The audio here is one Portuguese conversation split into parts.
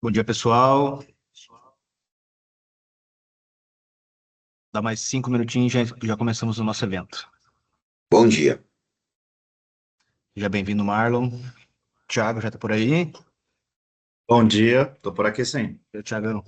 Bom dia, pessoal. Dá mais 5 minutinhos e já começamos o nosso evento. Bom dia. Já bem-vindo, Marlon. Thiago já está por aí. Bom dia, tô por aqui sim. Thiago,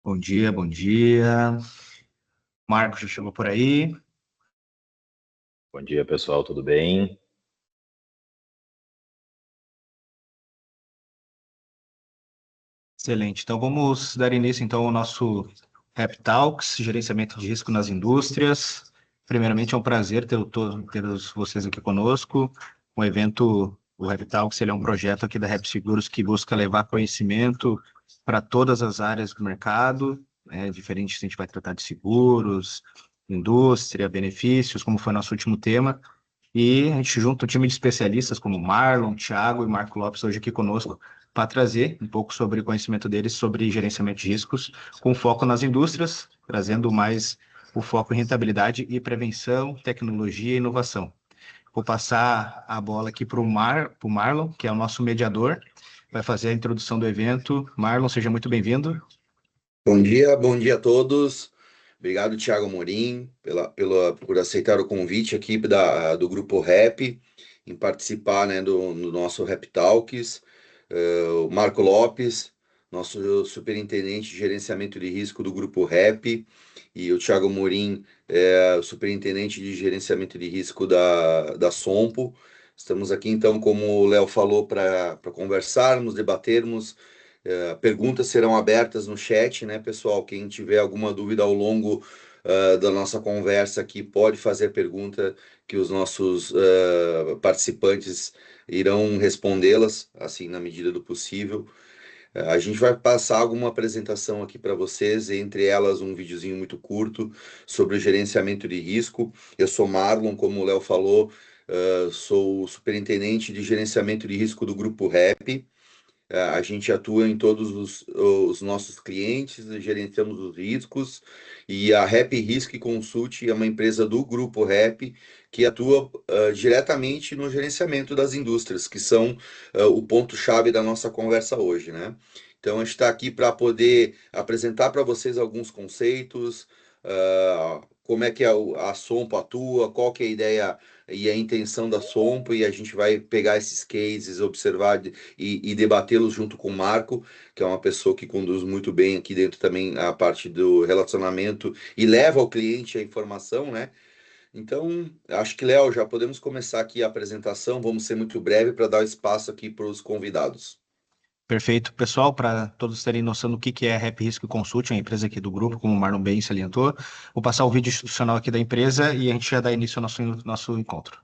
bom dia, bom dia. Marcos já chegou por aí. Bom dia, pessoal, tudo bem? Excelente. Então, vamos dar início então ao nosso Rap Talks, gerenciamento de risco nas indústrias. Primeiramente, é um prazer ter vocês aqui conosco. O evento, o Rap Talks, ele é um projeto aqui da Rap Seguros que busca levar conhecimento para todas as áreas do mercado, diferente se a gente vai tratar de seguros, indústria, benefícios, como foi nosso último tema. E a gente junta um time de especialistas como Marlon, Thiago e Marco Lopes hoje aqui conosco para trazer um pouco sobre o conhecimento deles sobre gerenciamento de riscos, com foco nas indústrias, trazendo mais o foco em rentabilidade e prevenção, tecnologia e inovação. Vou passar a bola aqui para o Marlon, que é o nosso mediador, vai fazer a introdução do evento. Marlon, seja muito bem-vindo. Bom dia a todos. Obrigado, Thiago Amorim, por aceitar o convite aqui do Grupo Rap, em participar, né, do nosso Rap Talks. O Marco Lopes, nosso superintendente de gerenciamento de risco do Grupo Rap, e o Thiago Amorim, o superintendente de gerenciamento de risco da Sompo. Estamos aqui, então, como o Léo falou, para conversarmos, debatermos. Perguntas serão abertas no chat, né, pessoal? Quem tiver alguma dúvida ao longo da nossa conversa aqui, pode fazer pergunta que os nossos participantes irão respondê-las, assim, na medida do possível. A gente vai passar alguma apresentação aqui para vocês, entre elas um videozinho muito curto sobre o gerenciamento de risco. Eu sou Marlon, como o Léo falou, sou o superintendente de gerenciamento de risco do Grupo Rap. A gente atua em todos os nossos clientes, gerenciamos os riscos, e a Rap Risk Consult é uma empresa do Grupo Rap que atua diretamente no gerenciamento das indústrias, que são o ponto-chave da nossa conversa hoje, né? Então, a gente está aqui para poder apresentar para vocês alguns conceitos, como é que a Sompo atua, qual que é a ideia e a intenção da Sompo, e a gente vai pegar esses cases, observar e debatê-los junto com o Marco, que é uma pessoa que conduz muito bem aqui dentro também a parte do relacionamento e leva ao cliente a informação, né? Então, acho que, Léo, já podemos começar aqui a apresentação. Vamos ser muito breve para dar espaço aqui para os convidados. Perfeito. Pessoal, para todos terem noção do que é a Rap Risk Consult, a empresa aqui do grupo, como o Marlon bem salientou, vou passar o vídeo institucional aqui da empresa e a gente já dá início ao nosso encontro.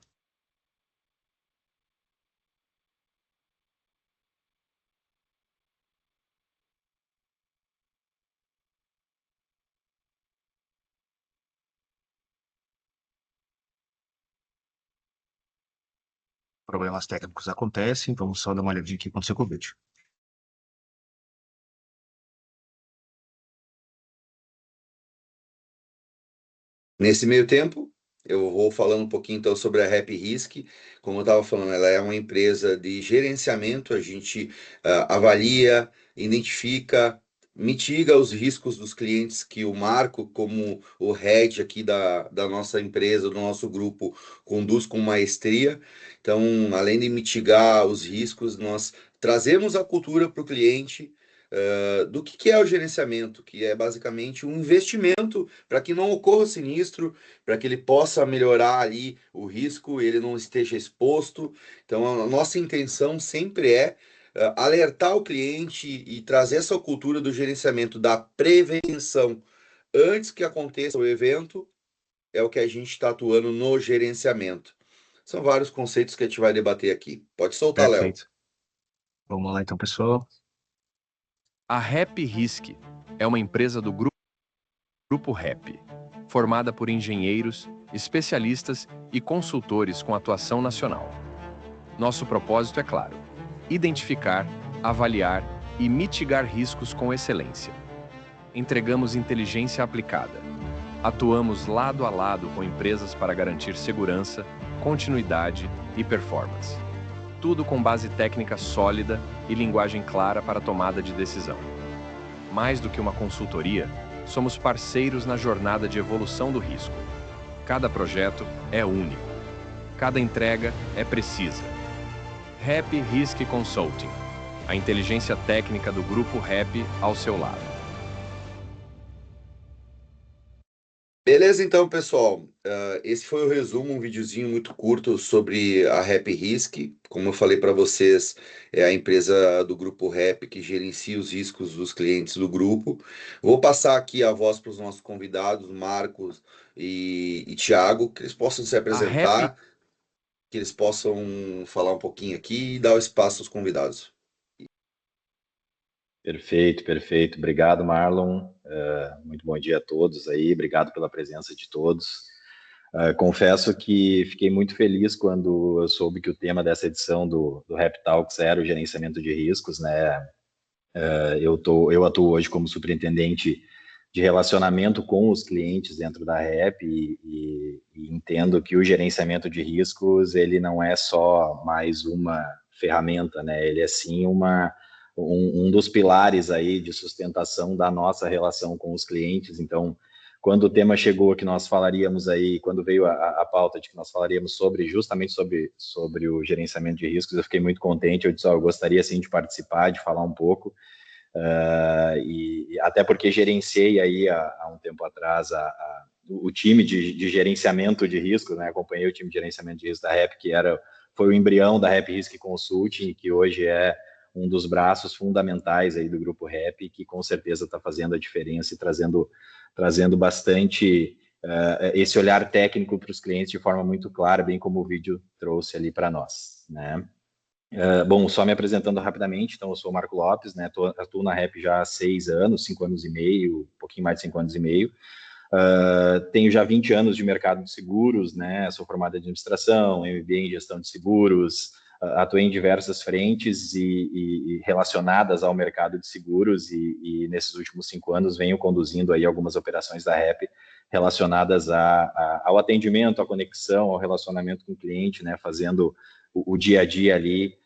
Problemas técnicos acontecem, vamos só dar uma olhadinha aqui quando você com o vídeo. Nesse meio tempo, Eu vou falando um pouquinho então sobre a Rap Risk. Como eu estava falando, ela é uma empresa de gerenciamento, a gente avalia, identifica, mitiga os riscos dos clientes que o Marco, como o head aqui da nossa empresa, do nosso grupo, conduz com maestria. Então, além de mitigar os riscos, nós trazemos a cultura para o cliente do que é o gerenciamento, que é basicamente um investimento para que não ocorra sinistro, para que ele possa melhorar ali o risco, ele não esteja exposto. Então, a nossa intenção sempre é alertar o cliente e trazer essa cultura do gerenciamento, da prevenção antes que aconteça o evento, é o que a gente está atuando no gerenciamento. São vários conceitos que a gente vai debater aqui. Pode soltar, Léo. Perfeito. Vamos lá então, pessoal. A Rap Risk é uma empresa do Grupo Rap, formada por engenheiros, especialistas e consultores com atuação nacional. Nosso propósito é claro: identificar, avaliar e mitigar riscos com excelência. Entregamos inteligência aplicada. Atuamos lado a lado com empresas para garantir segurança, continuidade e performance. Tudo com base técnica sólida e linguagem clara para tomada de decisão. Mais do que uma consultoria, somos parceiros na jornada de evolução do risco. Cada projeto é único. Cada entrega é precisa. Rap Risk Consulting, a inteligência técnica do Grupo Rap ao seu lado. Beleza, então, pessoal. Esse foi o resumo, um videozinho muito curto sobre a Rap Risk. Como eu falei para vocês, é a empresa do Grupo Rap que gerencia os riscos dos clientes do grupo. Vou passar aqui a voz para os nossos convidados, Marcos e Thiago, que eles possam se apresentar, que eles possam falar um pouquinho aqui e dar o espaço aos convidados. Perfeito, perfeito. Obrigado, Marlon. Muito bom dia a todos aí. Obrigado pela presença de todos. Confesso que fiquei muito feliz quando eu soube que o tema dessa edição do Rap Talks era o gerenciamento de riscos, né? Eu atuo hoje como superintendente de relacionamento com os clientes dentro da Rap e entendo que o gerenciamento de riscos ele não é só mais uma ferramenta, né? Ele é sim um dos pilares aí de sustentação da nossa relação com os clientes. Então, quando o tema chegou que nós falaríamos aí, quando veio a pauta de que nós falaríamos justamente sobre o gerenciamento de riscos, eu fiquei muito contente. Eu disse, eu gostaria sim de participar, de falar um pouco, e até porque gerenciei aí há um tempo atrás o time de gerenciamento de riscos, né? Acompanhei o time de gerenciamento de riscos da Rap, que foi o embrião da Rap Risk Consulting, que hoje é um dos braços fundamentais aí do Grupo Rap, que com certeza está fazendo a diferença e trazendo bastante esse olhar técnico para os clientes de forma muito clara, bem como o vídeo trouxe ali para nós, né? Bom, só me apresentando rapidamente, então eu sou o Marco Lopes, né? Atuo na Rap já há 6 anos, 5 anos e meio, um pouquinho mais de 5 anos e meio. Tenho já 20 anos de mercado de seguros, né? Sou formado em administração, MBA em gestão de seguros, atuei em diversas frentes e relacionadas ao mercado de seguros e nesses últimos 5 anos venho conduzindo aí algumas operações da Rap relacionadas ao atendimento, à conexão, ao relacionamento com o cliente, né? Fazendo o dia a dia ali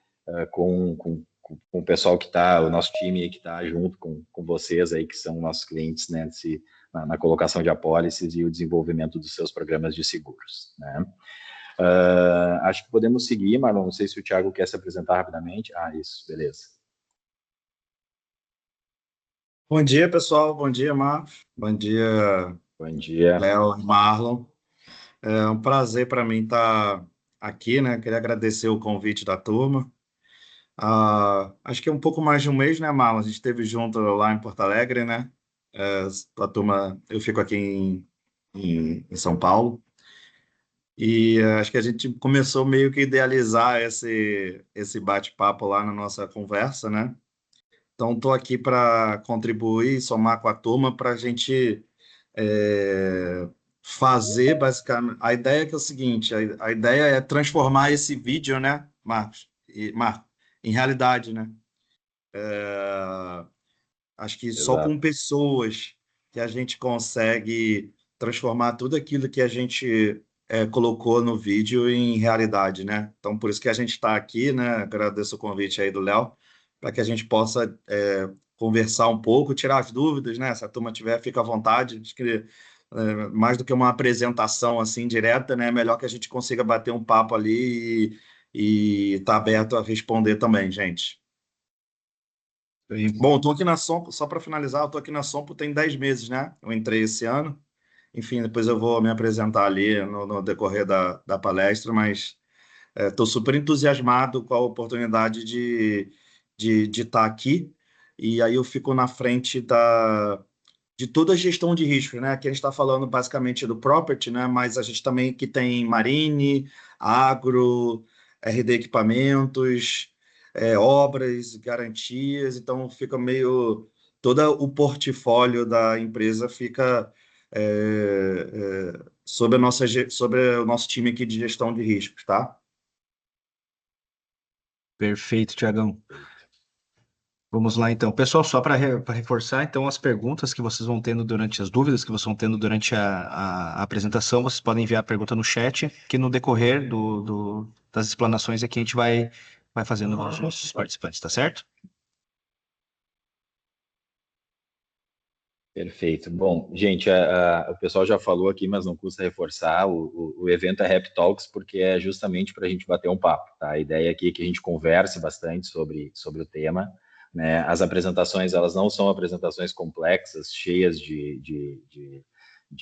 com o pessoal que está, o nosso time que está junto com vocês aí, que são nossos clientes, né? Na colocação de apólices e o desenvolvimento dos seus programas de seguros, né? Acho que podemos seguir, Marlon. Não sei se o Thiago quer se apresentar rapidamente. Isso, beleza. Bom dia, pessoal. Bom dia, Marcos. Bom dia, Bom dia. Léo e Marlon. É um prazer para mim estar aqui, né? Queria agradecer o convite da turma. Acho que é um pouco mais de um mês, né, Marlon? A gente esteve junto lá em Porto Alegre, né? A turma, eu fico aqui em São Paulo. E acho que a gente começou meio que idealizar esse bate-papo lá na nossa conversa, né? Então, estou aqui para contribuir, somar com a turma para a gente fazer, basicamente. A ideia é que é o seguinte: a ideia é transformar esse vídeo, né, Marcos? Marco, em realidade, né? Acho que só com Exato. pessoas que a gente consegue transformar tudo aquilo que a gente colocou no vídeo em realidade, né? Então, por isso que a gente está aqui, né? Agradeço o convite aí do Léo, para que a gente possa conversar um pouco, tirar as dúvidas, né? Se a turma tiver, fica à vontade. Acho que mais do que uma apresentação assim direta, né? É melhor que a gente consiga bater um papo ali e tá aberto a responder também, gente. Bom, estou aqui na Sompo, só para finalizar, eu estou aqui na Sompo tem 10 meses, né? Eu entrei esse ano. Enfim, depois eu vou me apresentar ali no decorrer da palestra, mas estou super entusiasmado com a oportunidade de estar aqui. E aí eu fico na frente de toda a gestão de risco, né? Aqui a gente está falando basicamente do property, né? Mas a gente também que tem marine, agro, RD equipamentos, obras, garantias, então fica meio todo o portfólio da empresa fica sob sobre o nosso time aqui de gestão de riscos, tá? Perfeito, Tiagão. Vamos lá, então. Pessoal, só para reforçar, então, as perguntas que vocês vão tendo durante as dúvidas que vocês vão tendo durante a apresentação, vocês podem enviar a pergunta no chat, que no decorrer das explanações aqui a gente vai fazendo com os nossos participantes, tá certo? Perfeito. Bom, gente, o pessoal já falou aqui, mas não custa reforçar, o evento é Rap Talks, porque é justamente para a gente bater um papo, tá? A ideia aqui é que a gente converse bastante sobre o tema, né? As apresentações, elas não são apresentações complexas, cheias de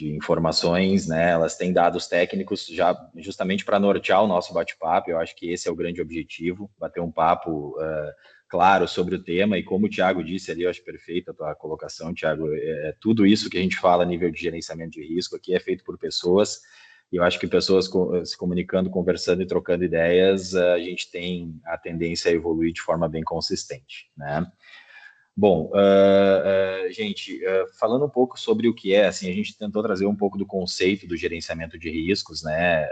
informações, né? Elas têm dados técnicos já justamente para nortear o nosso bate-papo. Eu acho que esse é o grande objetivo, bater um papo claro sobre o tema, e como o Thiago disse ali, eu acho perfeita a tua colocação, Thiago, tudo isso que a gente fala a nível de gerenciamento de risco aqui é feito por pessoas, e eu acho que pessoas se comunicando, conversando e trocando ideias, a gente tem a tendência a evoluir de forma bem consistente, né? Bom, gente, falando um pouco sobre o que é, assim, a gente tentou trazer um pouco do conceito do gerenciamento de riscos, né,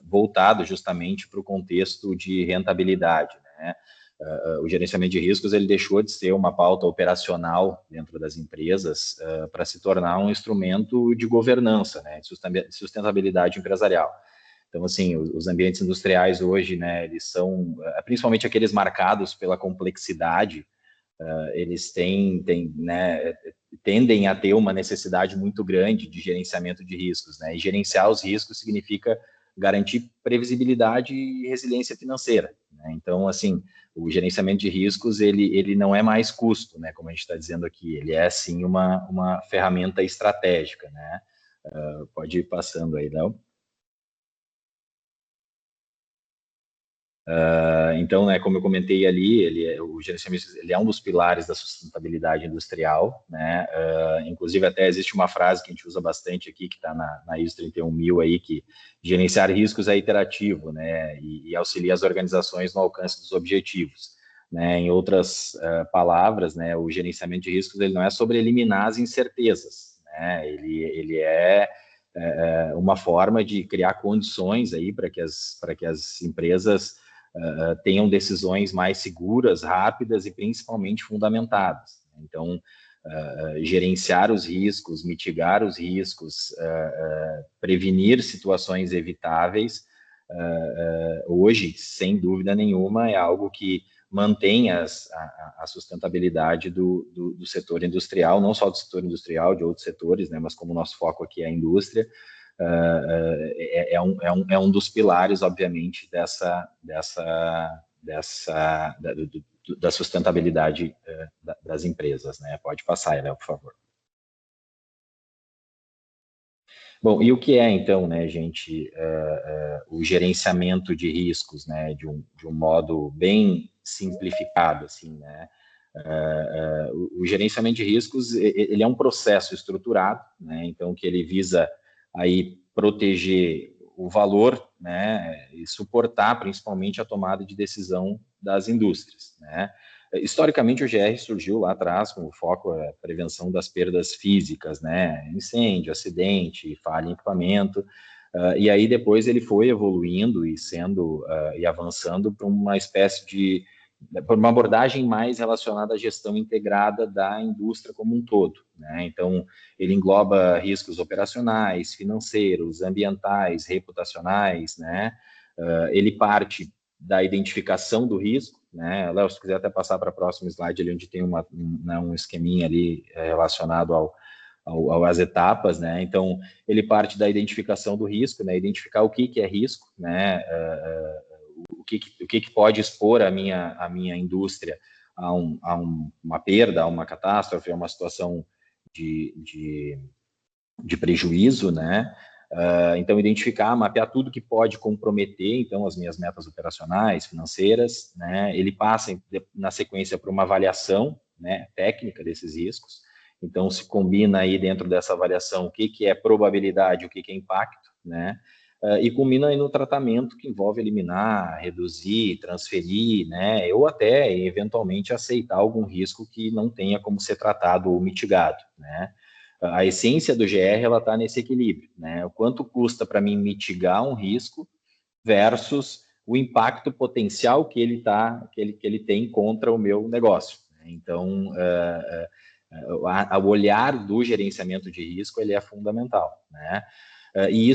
voltado justamente para o contexto de rentabilidade, né? O gerenciamento de riscos, ele deixou de ser uma pauta operacional dentro das empresas para se tornar um instrumento de governança, né, de sustentabilidade empresarial. Então, assim, os ambientes industriais hoje, né, eles são, principalmente aqueles marcados pela complexidade, eles né, tendem a ter uma necessidade muito grande de gerenciamento de riscos, né? E gerenciar os riscos significa garantir previsibilidade e resiliência financeira, né? Então, assim, o gerenciamento de riscos, ele não é mais custo, né? Como a gente está dizendo aqui, ele é, sim, uma ferramenta estratégica, né? Pode ir passando aí, Léo. Então, né, como eu comentei ali, o gerenciamento ele é um dos pilares da sustentabilidade industrial, né? Inclusive, até existe uma frase que a gente usa bastante aqui, que está na ISO 31000 aí, que gerenciar riscos é iterativo, né? E auxilia as organizações no alcance dos objetivos, né? Em outras palavras, né, o gerenciamento de riscos ele não é sobre eliminar as incertezas, né? Ele é uma forma de criar condições aí para que as empresas tenham decisões mais seguras, rápidas e principalmente fundamentadas. Então, gerenciar os riscos, mitigar os riscos, prevenir situações evitáveis, hoje, sem dúvida nenhuma, é algo que mantém a sustentabilidade do setor industrial, não só do setor industrial, de outros setores, né, mas como o nosso foco aqui é a indústria, é um dos pilares, obviamente, da sustentabilidade das empresas, né? Pode passar, Léo, por favor. Bom, e o que é, então, né, gente, o gerenciamento de riscos, né, de um modo bem simplificado, assim, né? O gerenciamento de riscos, ele é um processo estruturado, né, então, que ele visa aí proteger o valor, né, e suportar principalmente a tomada de decisão das indústrias, né. Historicamente, o GR surgiu lá atrás com o foco a prevenção das perdas físicas, né, incêndio, acidente, falha em equipamento, e aí depois ele foi evoluindo e e avançando para uma espécie de por uma abordagem mais relacionada à gestão integrada da indústria como um todo, né? Então, ele engloba riscos operacionais, financeiros, ambientais, reputacionais, né? Ele parte da identificação do risco, né? Léo, se quiser até passar para o próximo slide ali, onde tem um esqueminha ali relacionado às etapas, né? Então, ele parte da identificação do risco, né? Identificar o que é risco, né? O que pode expor a minha indústria uma perda, a uma catástrofe, a uma situação de prejuízo, né? Então, identificar, mapear tudo que pode comprometer, então, as minhas metas operacionais, financeiras, né? Ele passa, na sequência, por uma avaliação, né, técnica desses riscos. Então, se combina aí dentro dessa avaliação o que é probabilidade, o que é impacto, né? E culmina aí no tratamento que envolve eliminar, reduzir, transferir, né? Ou até, eventualmente, aceitar algum risco que não tenha como ser tratado ou mitigado, né? A essência do GR, ela está nesse equilíbrio, né? O quanto custa para mim mitigar um risco versus o impacto potencial que ele tem contra o meu negócio. Então, o olhar do gerenciamento de risco, ele é fundamental, né? E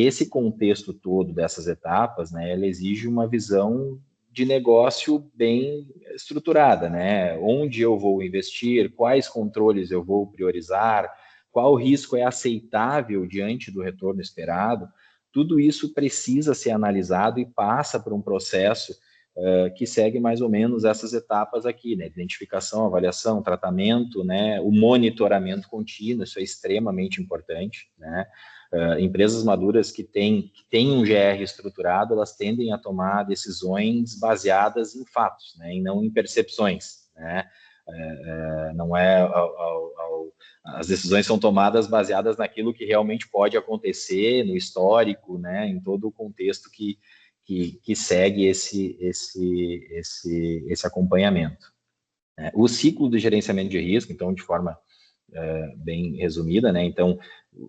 esse contexto todo dessas etapas, né, ele exige uma visão de negócio bem estruturada, né? Onde eu vou investir, quais controles eu vou priorizar, qual risco é aceitável diante do retorno esperado. Tudo isso precisa ser analisado e passa por um processo que segue mais ou menos essas etapas aqui, né? Identificação, avaliação, tratamento, né? O monitoramento contínuo, isso é extremamente importante, né? Empresas maduras que têm um GR estruturado, elas tendem a tomar decisões baseadas em fatos, né? E não em percepções, né? Não é as decisões são tomadas baseadas naquilo que realmente pode acontecer, no histórico, né? Em todo o contexto que segue esse acompanhamento. O ciclo de gerenciamento de risco, então, de forma bem resumida, né? Então,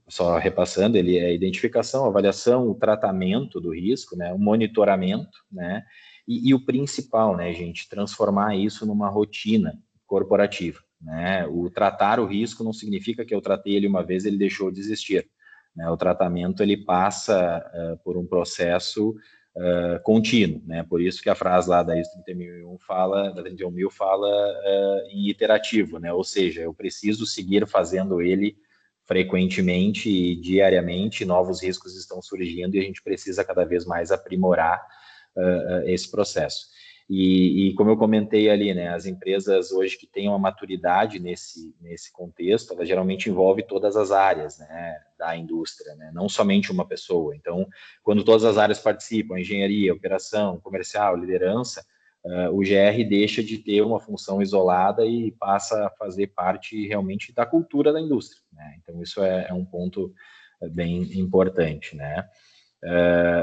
só repassando, ele é a identificação, avaliação, o tratamento do risco, né? O monitoramento, né? E o principal, né, gente, transformar isso numa rotina corporativa, né? O tratar o risco não significa que eu tratei ele uma vez, ele deixou de existir, né? O tratamento, ele passa por um processo contínuo, né? Por isso que a frase lá da ISO 31001 fala em iterativo, né? Ou seja, eu preciso seguir fazendo ele frequentemente e diariamente, novos riscos estão surgindo e a gente precisa cada vez mais aprimorar esse processo. E como eu comentei ali, né, as empresas hoje que têm uma maturidade nesse contexto, ela geralmente envolve todas as áreas, né, da indústria, né, não somente uma pessoa. Então, quando todas as áreas participam, engenharia, operação, comercial, liderança, o GR deixa de ter uma função isolada e passa a fazer parte realmente da cultura da indústria, né? Então, isso é um ponto bem importante, né?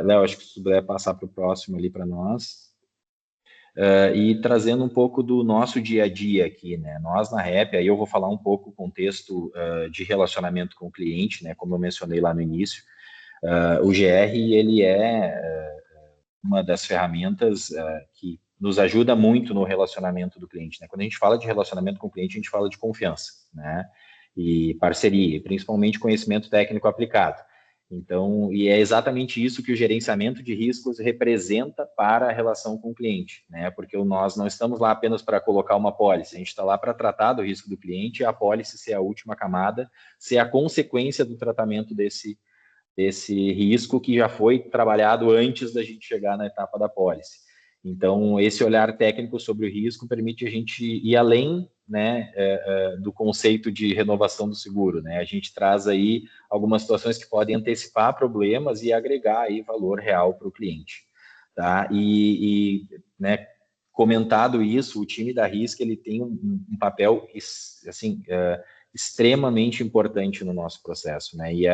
Léo, acho que se puder passar para o próximo ali para nós. E trazendo um pouco do nosso dia a dia aqui, né? Nós na REP, aí eu vou falar um pouco o contexto de relacionamento com o cliente, né? Como eu mencionei lá no início, o GR, ele é uma das ferramentas que nos ajuda muito no relacionamento do cliente, né? Quando a gente fala de relacionamento com o cliente, a gente fala de confiança, né? E parceria, principalmente conhecimento técnico aplicado. Então, e é exatamente isso que o gerenciamento de riscos representa para a relação com o cliente, né? Porque nós não estamos lá apenas para colocar uma apólice, a gente está lá para tratar do risco do cliente e a apólice ser a última camada, ser a consequência do tratamento desse risco que já foi trabalhado antes da gente chegar na etapa da apólice. Então, esse olhar técnico sobre o risco permite a gente ir além, né, do conceito de renovação do seguro, né? A gente traz aí algumas situações que podem antecipar problemas e agregar aí valor real para o cliente, tá? Né, comentado isso, o time da Risk, ele tem um papel, assim, extremamente importante no nosso processo, né? E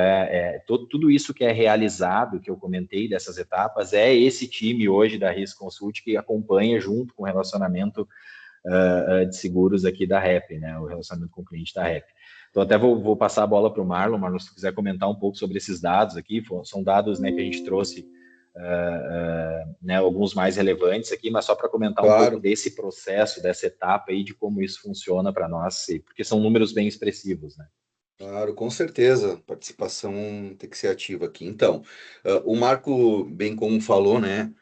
tudo isso que é realizado, que eu comentei dessas etapas, é esse time hoje da Risk Consult que acompanha junto com o relacionamento de seguros aqui da REP, né? O relacionamento com o cliente da REP. Então, até vou passar a bola para o Marlon. Marlon, se quiser comentar um pouco sobre esses dados aqui, são dados, né, que a gente trouxe né, alguns mais relevantes aqui, mas só para comentar um pouco desse processo, dessa etapa aí, de como isso funciona para nós, porque são números bem expressivos, né? Claro, com certeza, participação tem que ser ativa aqui. Então, o Marco, bem como falou, né,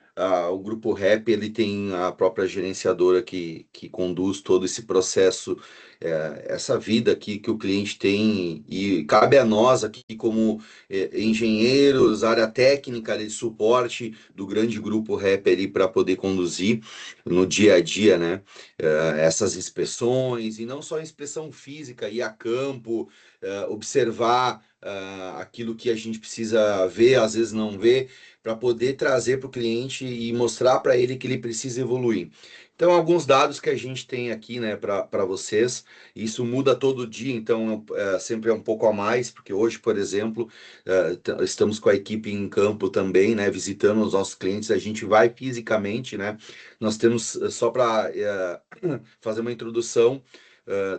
o Grupo Rap, ele tem a própria gerenciadora que conduz todo esse processo, essa vida aqui que o cliente tem, e cabe a nós aqui como engenheiros, área técnica de suporte do grande Grupo Rap ali para poder conduzir no dia a dia, né, essas inspeções, e não só a inspeção física, ir a campo, observar aquilo que a gente precisa ver, às vezes não vê, para poder trazer para o cliente e mostrar para ele que ele precisa evoluir. Então, alguns dados que a gente tem aqui, né, para vocês, isso muda todo dia, então sempre é um pouco a mais, porque hoje, por exemplo, estamos com a equipe em campo também, né, visitando os nossos clientes, a gente vai fisicamente, né, nós temos, só para fazer uma introdução,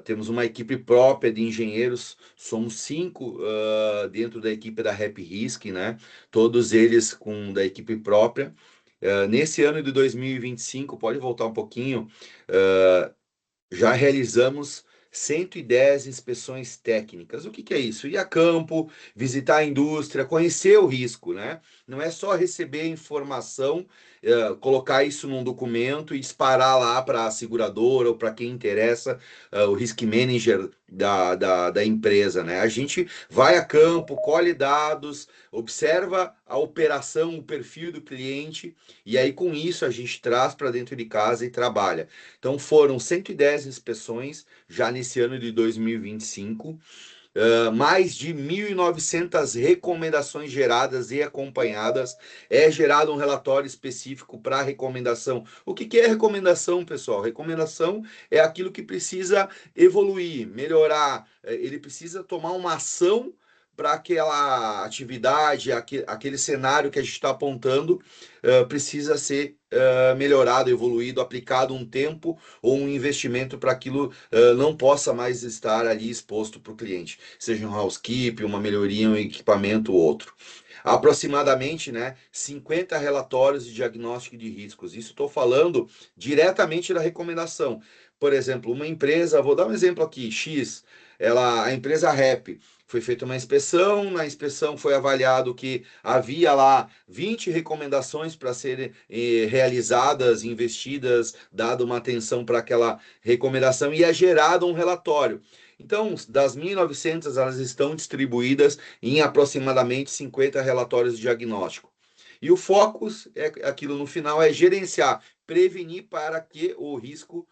temos uma equipe própria de engenheiros, somos 5 dentro da equipe da Rap Risk, né? Todos eles da equipe própria. Nesse ano de 2025, pode voltar um pouquinho, já realizamos 110 inspeções técnicas. O que é isso? Ir a campo, visitar a indústria, conhecer o risco, né? Não é só receber informação, colocar isso num documento e disparar lá para a seguradora ou para quem interessa, o risk manager da empresa, né? A gente vai a campo, colhe dados, observa a operação, o perfil do cliente, e aí com isso a gente traz para dentro de casa e trabalha. Então foram 110 inspeções já nesse ano de 2025, mais de 1.900 recomendações geradas e acompanhadas. É gerado um relatório específico para recomendação. O que é recomendação, pessoal? Recomendação é aquilo que precisa evoluir, melhorar. Ele precisa tomar uma ação para aquela atividade, aquele cenário que a gente está apontando, precisa ser melhorado, evoluído, aplicado um tempo ou um investimento para aquilo não possa mais estar ali exposto para o cliente, seja um housekeeping, uma melhoria, um equipamento ou outro. Aproximadamente, né, 50 relatórios de diagnóstico de riscos. Isso estou falando diretamente da recomendação. Por exemplo, uma empresa, vou dar um exemplo aqui, X, a empresa Rap, foi feita uma inspeção, na inspeção foi avaliado que havia lá 20 recomendações para serem realizadas, investidas, dado uma atenção para aquela recomendação, e é gerado um relatório. Então, das 1.900, elas estão distribuídas em aproximadamente 50 relatórios de diagnóstico. E o foco, aquilo no final, é gerenciar, prevenir para que o risco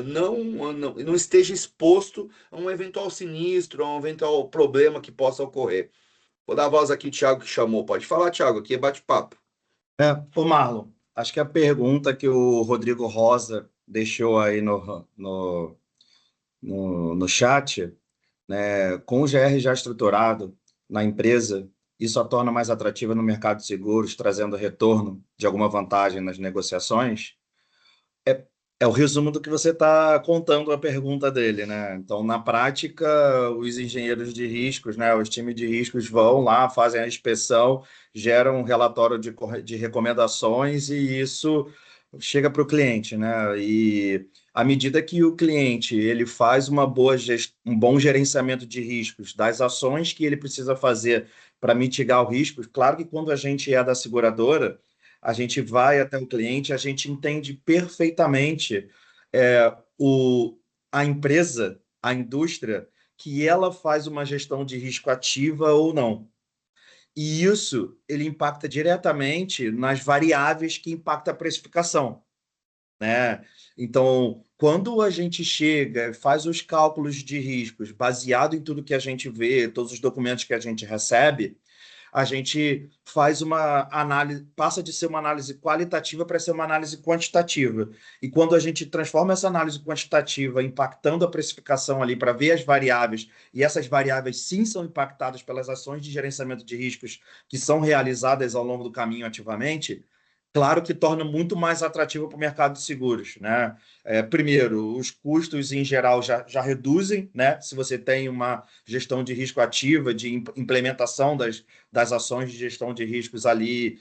não esteja exposto a um eventual sinistro, a um eventual problema que possa ocorrer. Vou dar a voz aqui, o Thiago que chamou. Pode falar, Thiago, aqui é bate-papo. Ô Marlon, acho que a pergunta que o Rodrigo Rosa deixou aí no chat, né, com o GR já estruturado na empresa, isso a torna mais atrativa no mercado de seguros, trazendo retorno de alguma vantagem nas negociações. É o resumo do que você está contando a pergunta dele, né? Então, na prática, os engenheiros de riscos, né, os times de riscos vão lá, fazem a inspeção, geram um relatório de recomendações e isso chega para o cliente, né? E à medida que o cliente ele faz um bom gerenciamento de riscos, das ações que ele precisa fazer para mitigar o risco, claro que quando a gente é da seguradora, a gente vai até o cliente, a gente entende perfeitamente a empresa, a indústria, que ela faz uma gestão de risco ativa ou não. E isso ele impacta diretamente nas variáveis que impactam a precificação, né? Então, quando a gente chega, faz os cálculos de riscos baseado em tudo que a gente vê, todos os documentos que a gente recebe, a gente faz uma análise, passa de ser uma análise qualitativa para ser uma análise quantitativa. E quando a gente transforma essa análise quantitativa impactando a precificação ali para ver as variáveis, e essas variáveis sim são impactadas pelas ações de gerenciamento de riscos que são realizadas ao longo do caminho ativamente, claro que torna muito mais atrativo para o mercado de seguros, né? Primeiro, os custos em geral já reduzem, né? Se você tem uma gestão de risco ativa, de implementação das ações de gestão de riscos ali,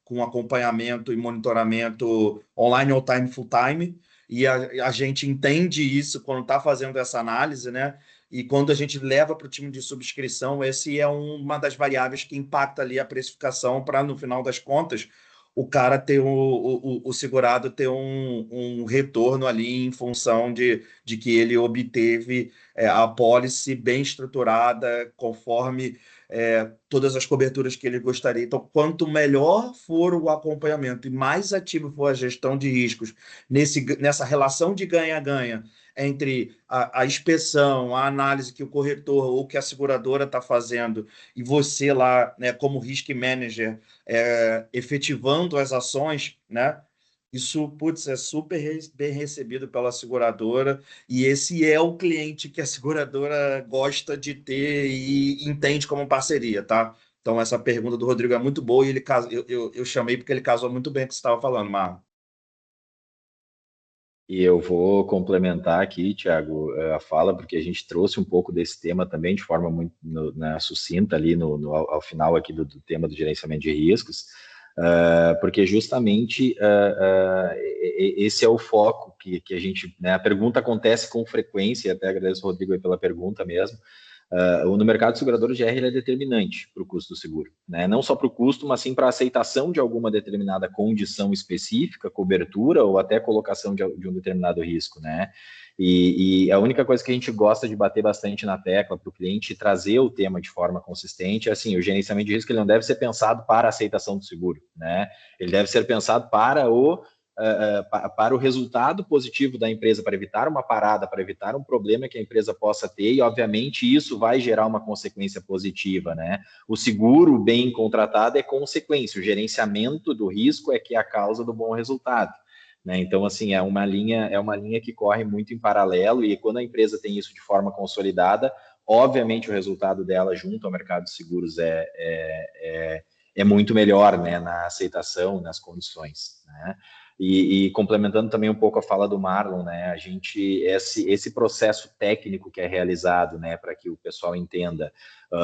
com acompanhamento e monitoramento online all time, full time, e a gente entende isso quando está fazendo essa análise, né? E quando a gente leva para o time de subscrição, esse é uma das variáveis que impacta ali a precificação para, no final das contas, o cara ter o segurado ter um retorno ali em função de que ele obteve a pólice bem estruturada, conforme todas as coberturas que ele gostaria. Então, quanto melhor for o acompanhamento e mais ativo for a gestão de riscos nessa relação de ganha-ganha entre a inspeção, a análise que o corretor ou que a seguradora está fazendo e você lá, né, como risk manager, efetivando as ações, né? Isso, putz, é super bem recebido pela seguradora e esse é o cliente que a seguradora gosta de ter e entende como parceria, tá? Então, essa pergunta do Rodrigo é muito boa e eu chamei porque ele casou muito bem com o que você estava falando, Marlon. E eu vou complementar aqui, Thiago, a fala, porque a gente trouxe um pouco desse tema também de forma muito sucinta ali ao final aqui do tema do gerenciamento de riscos, porque justamente esse é o foco que a gente, né, a pergunta acontece com frequência, e até agradeço, Rodrigo, aí pela pergunta mesmo. No mercado de segurador, o GR ele é determinante para o custo do seguro, né? Não só para o custo, mas sim para a aceitação de alguma determinada condição específica, cobertura ou até colocação de um determinado risco, né? E a única coisa que a gente gosta de bater bastante na tecla para o cliente trazer o tema de forma consistente é assim, o gerenciamento de risco ele não deve ser pensado para a aceitação do seguro, né? Ele deve ser pensado para o resultado positivo da empresa, para evitar uma parada, para evitar um problema que a empresa possa ter, e obviamente isso vai gerar uma consequência positiva, né? O seguro bem contratado é consequência, o gerenciamento do risco é que é a causa do bom resultado, né? Então, assim, é uma linha que corre muito em paralelo, e quando a empresa tem isso de forma consolidada, obviamente o resultado dela junto ao mercado de seguros é muito melhor, né, na aceitação, nas condições, né? E complementando também um pouco a fala do Marlon, né, a gente, esse processo técnico que é realizado, né, para que o pessoal entenda,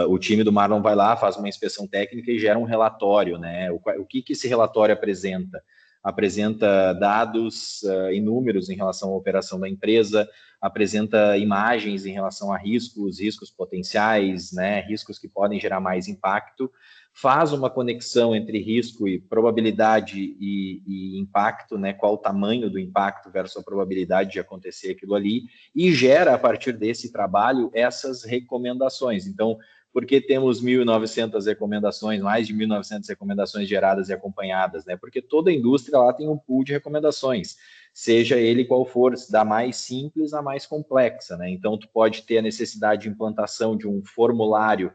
o time do Marlon vai lá, faz uma inspeção técnica e gera um relatório, né, o que esse relatório apresenta? Apresenta dados inúmeros em relação à operação da empresa, apresenta imagens em relação a riscos potenciais, né, riscos que podem gerar mais impacto, faz uma conexão entre risco e probabilidade e impacto, né? Qual o tamanho do impacto versus a probabilidade de acontecer aquilo ali, e gera, a partir desse trabalho, essas recomendações. Então, por que temos 1.900 recomendações, mais de 1.900 recomendações geradas e acompanhadas, né? Porque toda a indústria lá tem um pool de recomendações, seja ele qual for, da mais simples à mais complexa, né? Então, tu pode ter a necessidade de implantação de um formulário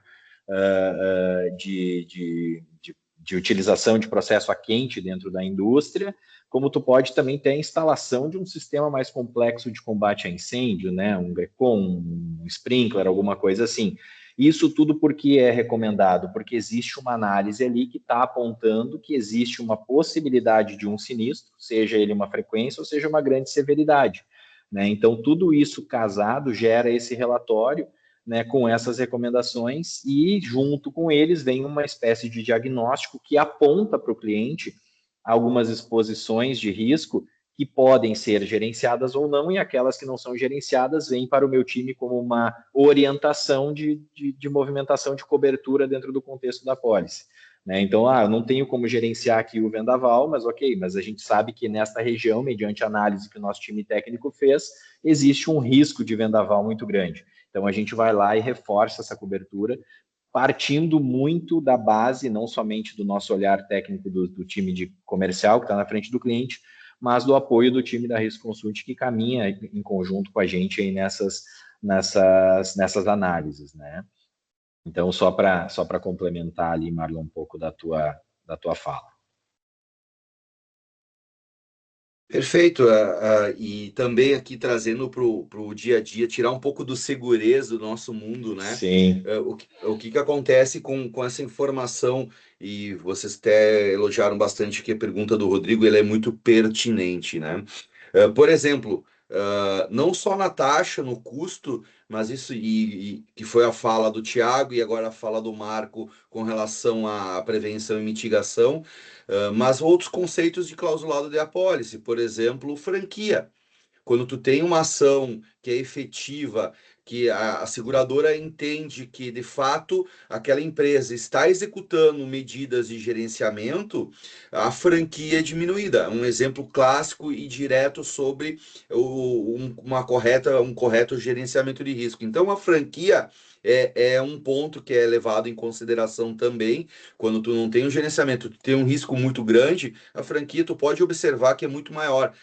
de utilização de processo a quente dentro da indústria, como tu pode também ter a instalação de um sistema mais complexo de combate a incêndio, né, um GRECON, um sprinkler, alguma coisa assim. Isso tudo porque é recomendado, porque existe uma análise ali que está apontando que existe uma possibilidade de um sinistro, seja ele uma frequência ou seja uma grande severidade, né? Então, tudo isso casado gera esse relatório, né, com essas recomendações, e junto com eles vem uma espécie de diagnóstico que aponta para o cliente algumas exposições de risco que podem ser gerenciadas ou não, e aquelas que não são gerenciadas vêm para o meu time como uma orientação de movimentação de cobertura dentro do contexto da pólice, né? Então, eu não tenho como gerenciar aqui o vendaval, mas ok, mas a gente sabe que nesta região, mediante a análise que o nosso time técnico fez, existe um risco de vendaval muito grande. Então, a gente vai lá e reforça essa cobertura, partindo muito da base, não somente do nosso olhar técnico do time de comercial, que está na frente do cliente, mas do apoio do time da Risco Consult, que caminha em conjunto com a gente aí nessas análises, né? Então, só para complementar ali, Marlon, um pouco da tua fala. Perfeito, e também aqui trazendo para o dia a dia, tirar um pouco do segureza do nosso mundo, né? Sim, O que acontece com essa informação, e vocês até elogiaram bastante que a pergunta do Rodrigo, ele é muito pertinente, né? Por exemplo, não só na taxa, no custo, mas isso, e que foi a fala do Tiago e agora a fala do Marco com relação à prevenção e mitigação, mas outros conceitos de clausulado de apólice, por exemplo, franquia. Quando tu tem uma ação que é efetiva, que a seguradora entende que, de fato, aquela empresa está executando medidas de gerenciamento, a franquia é diminuída. Um exemplo clássico e direto sobre um correto gerenciamento de risco. Então, a franquia é um ponto que é levado em consideração também. Quando tu não tem um gerenciamento, tu tem um risco muito grande, a franquia tu pode observar que é muito maior.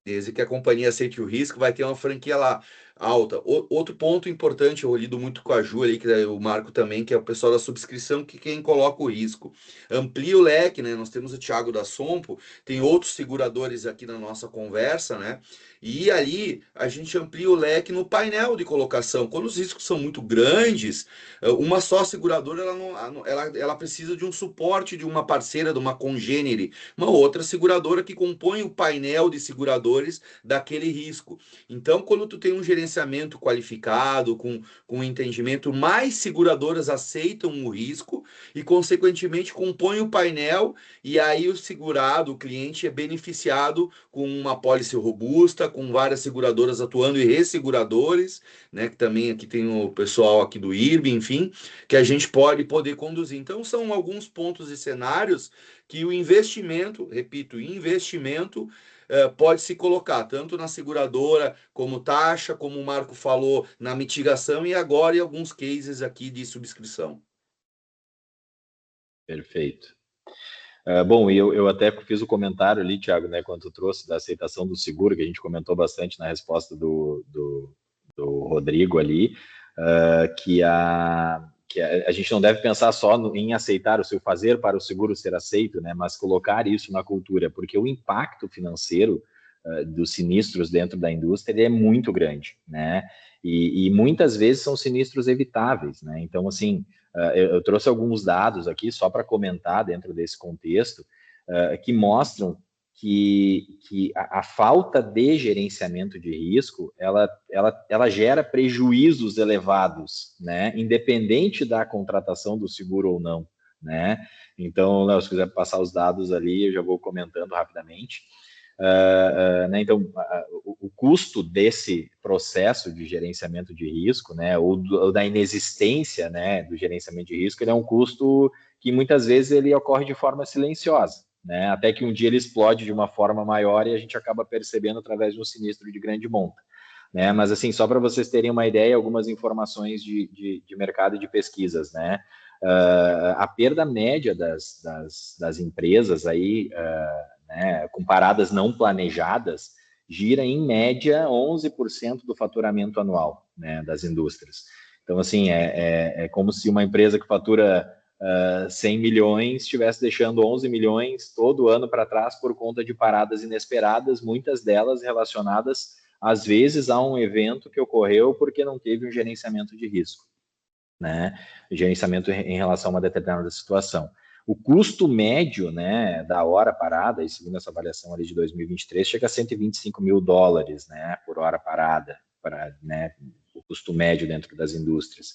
Desde que a companhia aceite o risco, vai ter uma franquia lá alta. Outro ponto importante, eu lido muito com a Ju ali, que é o Marco também, que é o pessoal da subscrição, que quem coloca o risco. Amplia o leque, né? Nós temos o Thiago da Sompo, tem outros seguradores aqui na nossa conversa, né? E ali a gente amplia o leque no painel de colocação. Quando os riscos são muito grandes, uma só seguradora ela precisa de um suporte de uma parceira, de uma congênere, uma outra seguradora que compõe o painel de seguradores daquele risco. Então, quando tu tem um gerenciamento qualificado, com entendimento, mais seguradoras aceitam o risco e, consequentemente, compõem o painel, e aí o segurado, o cliente, é beneficiado com uma apólice robusta, com várias seguradoras atuando e resseguradores, né? Que também aqui tem o pessoal aqui do IRB, enfim, que a gente pode poder conduzir. Então, são alguns pontos e cenários que o investimento, repito, investimento pode se colocar tanto na seguradora, como taxa, como o Marco falou, na mitigação e agora em alguns cases aqui de subscrição. perfeito. Bom, e eu até fiz o comentário ali, Thiago, né, quando tu trouxe da aceitação do seguro, que a gente comentou bastante na resposta do Rodrigo ali, que a gente não deve pensar só em aceitar o seu fazer para o seguro ser aceito, né, mas colocar isso na cultura, porque o impacto financeiro dos sinistros dentro da indústria é muito grande, né, e muitas vezes são sinistros evitáveis, né, então, assim, eu trouxe alguns dados aqui só para comentar dentro desse contexto, que mostram que a falta de gerenciamento de risco, ela gera prejuízos elevados, né? Independente da contratação do seguro ou não, né? Então, Léo, se quiser passar os dados ali, eu já vou comentando rapidamente. Né? Então, o custo desse processo de gerenciamento de risco, né, ou da inexistência, né, do gerenciamento de risco, ele é um custo que muitas vezes ele ocorre de forma silenciosa, né, até que um dia ele explode de uma forma maior e a gente acaba percebendo através de um sinistro de grande monta. Né? Mas, assim, só para vocês terem uma ideia, algumas informações de mercado e de pesquisas, né? A perda média das empresas aí, né, com paradas não planejadas, gira em média 11% do faturamento anual, né, das indústrias. Então, assim, é como se uma empresa que fatura 100 milhões estivesse deixando 11 milhões todo ano para trás por conta de paradas inesperadas, muitas delas relacionadas, às vezes, a um evento que ocorreu porque não teve um gerenciamento de risco, né? Gerenciamento em relação a uma determinada situação. O custo médio, né, da hora parada, e segundo essa avaliação ali de 2023, chega a 125 mil dólares, né, por hora parada, né, o custo médio dentro das indústrias.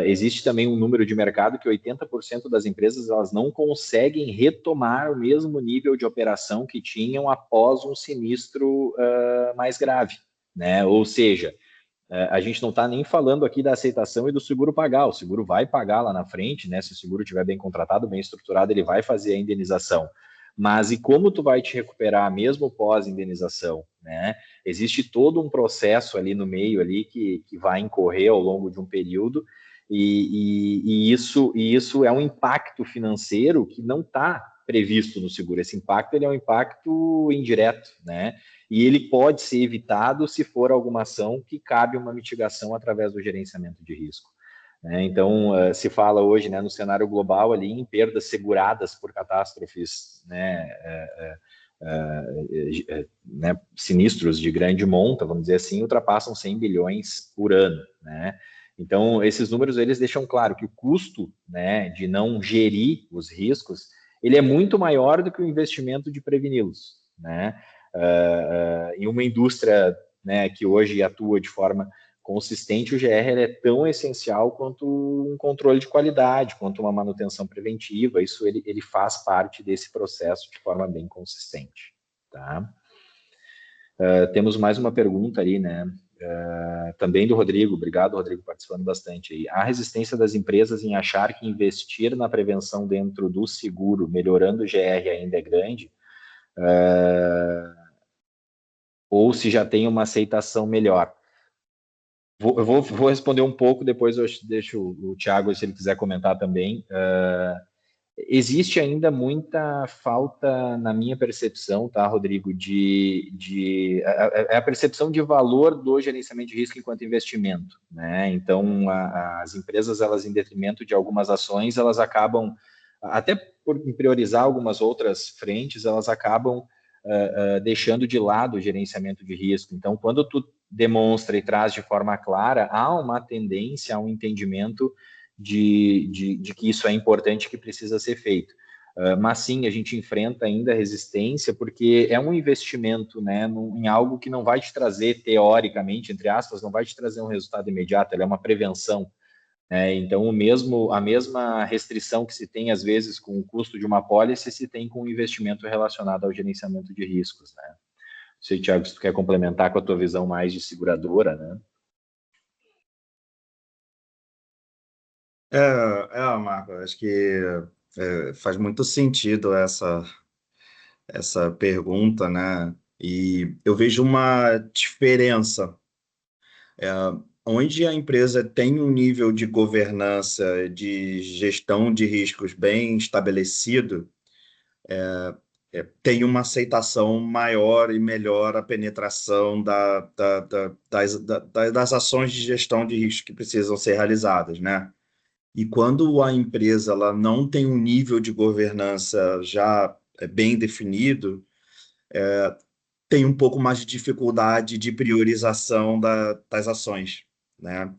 Existe também um número de mercado que 80% das empresas elas não conseguem retomar o mesmo nível de operação que tinham após um sinistro mais grave, né? Ou seja, a gente não está nem falando aqui da aceitação e do seguro pagar. O seguro vai pagar lá na frente, né? Se o seguro estiver bem contratado, bem estruturado, ele vai fazer a indenização. Mas e como tu vai te recuperar mesmo pós-indenização, né? Existe todo um processo ali no meio ali que vai incorrer ao longo de um período e isso é um impacto financeiro que não está previsto no seguro. Esse impacto ele é um impacto indireto, né? E ele pode ser evitado se for alguma ação que cabe uma mitigação através do gerenciamento de risco. Né? Então, se fala hoje, né, no cenário global ali em perdas seguradas por catástrofes, né, né, sinistros de grande monta, vamos dizer assim, ultrapassam 100 bilhões por ano, né? Então, esses números, eles deixam claro que o custo, né, de não gerir os riscos, ele é muito maior do que o investimento de preveni-los, né? Em uma indústria, né, que hoje atua de forma consistente, o GR é tão essencial quanto um controle de qualidade, quanto uma manutenção preventiva. Isso ele faz parte desse processo de forma bem consistente. Tá? Temos mais uma pergunta ali, né? Também do Rodrigo. Obrigado, Rodrigo, participando bastante aí. A resistência das empresas em achar que investir na prevenção dentro do seguro, melhorando o GR, ainda é grande? Ou se já tem uma aceitação melhor? Eu vou responder um pouco, depois eu deixo o Thiago, se ele quiser comentar também. Existe ainda muita falta, na minha percepção, tá, Rodrigo, a percepção de valor do gerenciamento de risco enquanto investimento, né? Então, as empresas, elas, em detrimento de algumas ações, elas acabam, até por priorizar algumas outras frentes, elas acabam deixando de lado o gerenciamento de risco. Então, quando tu demonstra e traz de forma clara, há uma tendência, há um entendimento de que isso é importante, que precisa ser feito. Mas sim, a gente enfrenta ainda resistência, porque é um investimento, né, em algo que não vai te trazer, teoricamente, entre aspas, não vai te trazer um resultado imediato, ela é uma prevenção. Então, a mesma restrição que se tem, às vezes, com o custo de uma apólice, se tem com o investimento relacionado ao gerenciamento de riscos, né? Não sei, Thiago, se tu quer complementar com a tua visão mais de seguradora, né? Marco, acho que faz muito sentido essa pergunta, né? E eu vejo uma diferença. Onde a empresa tem um nível de governança, de gestão de riscos bem estabelecido, tem uma aceitação maior e melhor a penetração das ações de gestão de risco que precisam ser realizadas, né? E quando a empresa ela não tem um nível de governança já bem definido, tem um pouco mais de dificuldade de priorização das ações, né?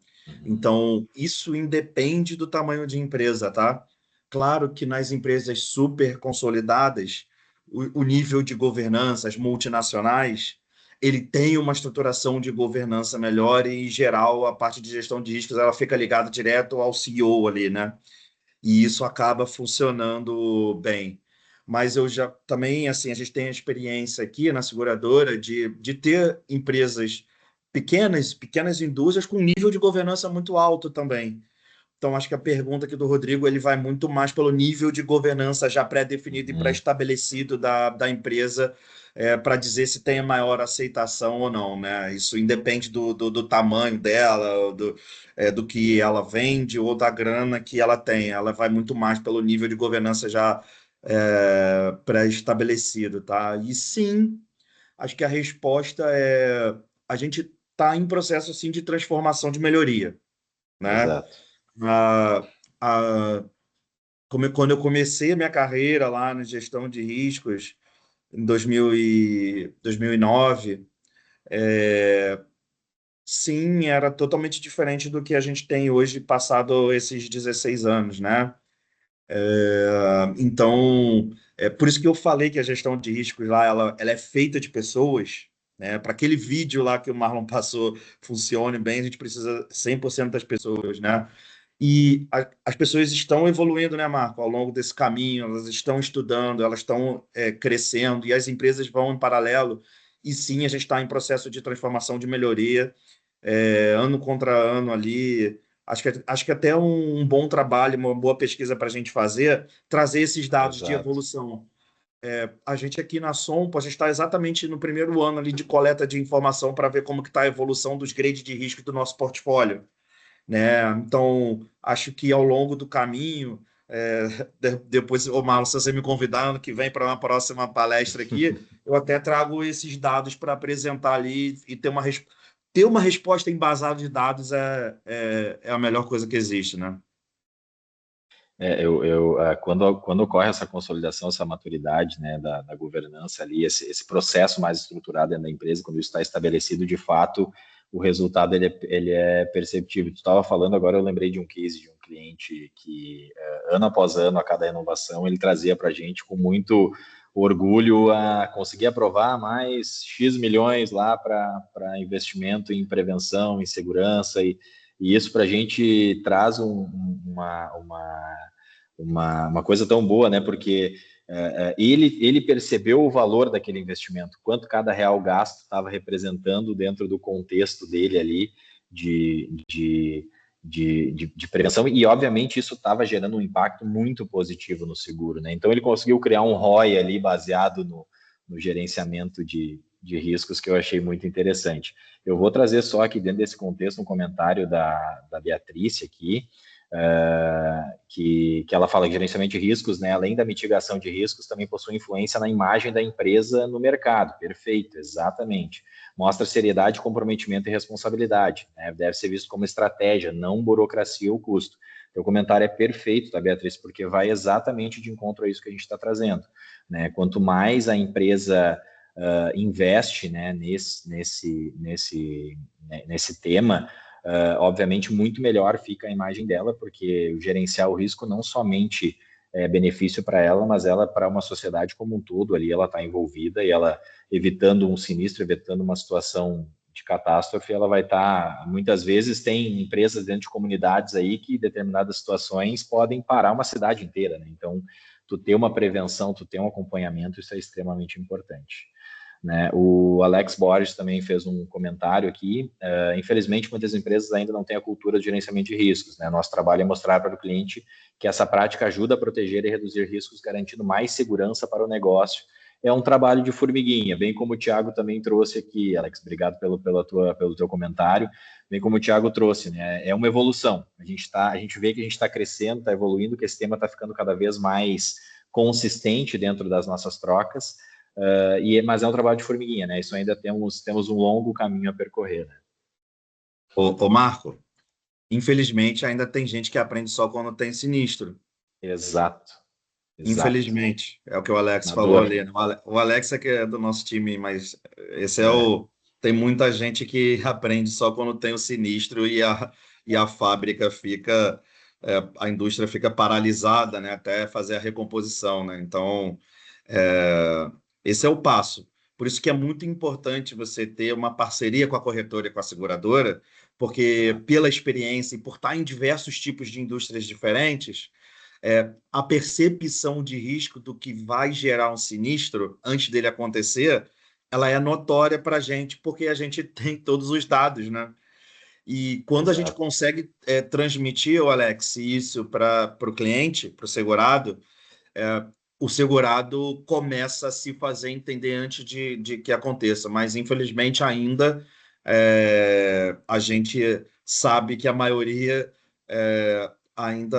Então, isso independe do tamanho de empresa, tá? Claro que nas empresas super consolidadas, o nível de governança, as multinacionais, ele tem uma estruturação de governança melhor e, em geral, a parte de gestão de riscos ela fica ligada direto ao CEO ali, né? E isso acaba funcionando bem. Mas eu já também, assim, a gente tem a experiência aqui na seguradora de ter empresas pequenas indústrias com nível de governança muito alto também. Então, acho que a pergunta aqui do Rodrigo ele vai muito mais pelo nível de governança já pré-definido e pré-estabelecido da empresa, para dizer se tem a maior aceitação ou não, né? Isso independe do tamanho dela, do que ela vende ou da grana que ela tem. Ela vai muito mais pelo nível de governança já pré-estabelecido, tá? E sim, acho que a resposta é a gente está em processo assim, de transformação, de melhoria, né? Exato. Quando eu comecei a minha carreira lá na gestão de riscos, em 2009, sim, era totalmente diferente do que a gente tem hoje, passado esses 16 anos, né? Então, é por isso que eu falei que a gestão de riscos lá, ela é feita de pessoas, né? Para aquele vídeo lá que o Marlon passou funcione bem, a gente precisa 100% das pessoas, né? E as pessoas estão evoluindo, né, Marco, ao longo desse caminho, elas estão estudando, elas estão crescendo, e as empresas vão em paralelo, e sim, a gente está em processo de transformação, de melhoria, ano contra ano ali. Acho que até um bom trabalho, uma boa pesquisa para a gente fazer, trazer esses dados de Exato. evolução. A gente aqui na Sompo, a gente está exatamente no primeiro ano ali de coleta de informação para ver como que está a evolução dos grades de risco do nosso portfólio, né? Então, acho que ao longo do caminho, depois, ô Marlon, se você me convidar ano que vem para uma próxima palestra aqui, eu até trago esses dados para apresentar ali e ter uma resposta embasada de dados é a melhor coisa que existe, né? Quando ocorre essa consolidação, essa maturidade, né, da governança ali, esse processo mais estruturado dentro da empresa, quando isso está estabelecido, de fato, o resultado ele é perceptível. Tu estava falando, agora eu lembrei de um case de um cliente que, ano após ano, a cada renovação, ele trazia para a gente com muito orgulho a conseguir aprovar mais X milhões lá para investimento em prevenção, em segurança, e isso para a gente traz uma coisa tão boa, né? Porque ele percebeu o valor daquele investimento, quanto cada real gasto estava representando dentro do contexto dele ali de prevenção, e obviamente isso estava gerando um impacto muito positivo no seguro, né? Então ele conseguiu criar um ROI ali baseado no gerenciamento de riscos, que eu achei muito interessante. Eu vou trazer só aqui dentro desse contexto um comentário da Beatriz aqui, que ela fala que gerenciamento de riscos, né, além da mitigação de riscos, também possui influência na imagem da empresa no mercado. Perfeito, exatamente. Mostra seriedade, comprometimento e responsabilidade, né? Deve ser visto como estratégia, não burocracia ou custo. Teu comentário é perfeito, tá, Beatriz? Porque vai exatamente de encontro a isso que a gente está trazendo, né? Quanto mais a empresa investe, né, nesse tema, obviamente muito melhor fica a imagem dela, porque gerenciar o risco não somente é benefício para ela, mas ela para uma sociedade como um todo, ali ela está envolvida, e ela evitando um sinistro, evitando uma situação de catástrofe, ela vai estar, muitas vezes tem empresas dentro de comunidades aí que em determinadas situações podem parar uma cidade inteira, né? Então, tu ter uma prevenção, tu ter um acompanhamento, isso é extremamente importante, né? O Alex Borges também fez um comentário aqui. Infelizmente, muitas empresas ainda não têm a cultura de gerenciamento de riscos, né? Nosso trabalho é mostrar para o cliente que essa prática ajuda a proteger e reduzir riscos, garantindo mais segurança para o negócio. É um trabalho de formiguinha, bem como o Thiago também trouxe aqui, Alex. Obrigado pelo teu comentário. Bem como o Thiago trouxe, né? É uma evolução. A gente vê que a gente está crescendo, está evoluindo, que esse tema está ficando cada vez mais consistente dentro das nossas trocas. Mas é um trabalho de formiguinha, né? Isso ainda temos um longo caminho a percorrer, né? Ô Marco, infelizmente ainda tem gente que aprende só quando tem sinistro. Exato. Infelizmente, é o que o Alex Na falou dor. ali, né? O Alex é que é do nosso time, mas esse tem muita gente que aprende só quando tem o sinistro e a fábrica fica, a indústria fica paralisada, né? Até fazer a recomposição, né? Então, esse é o passo. Por isso que é muito importante você ter uma parceria com a corretora e com a seguradora, porque pela experiência e por estar em diversos tipos de indústrias diferentes, a percepção de risco do que vai gerar um sinistro antes dele acontecer, ela é notória para a gente, porque a gente tem todos os dados, né? E quando a gente consegue transmitir, Alex, isso para o cliente, para o segurado, o segurado começa a se fazer entender antes de que aconteça. Mas, infelizmente, ainda a gente sabe que a maioria ainda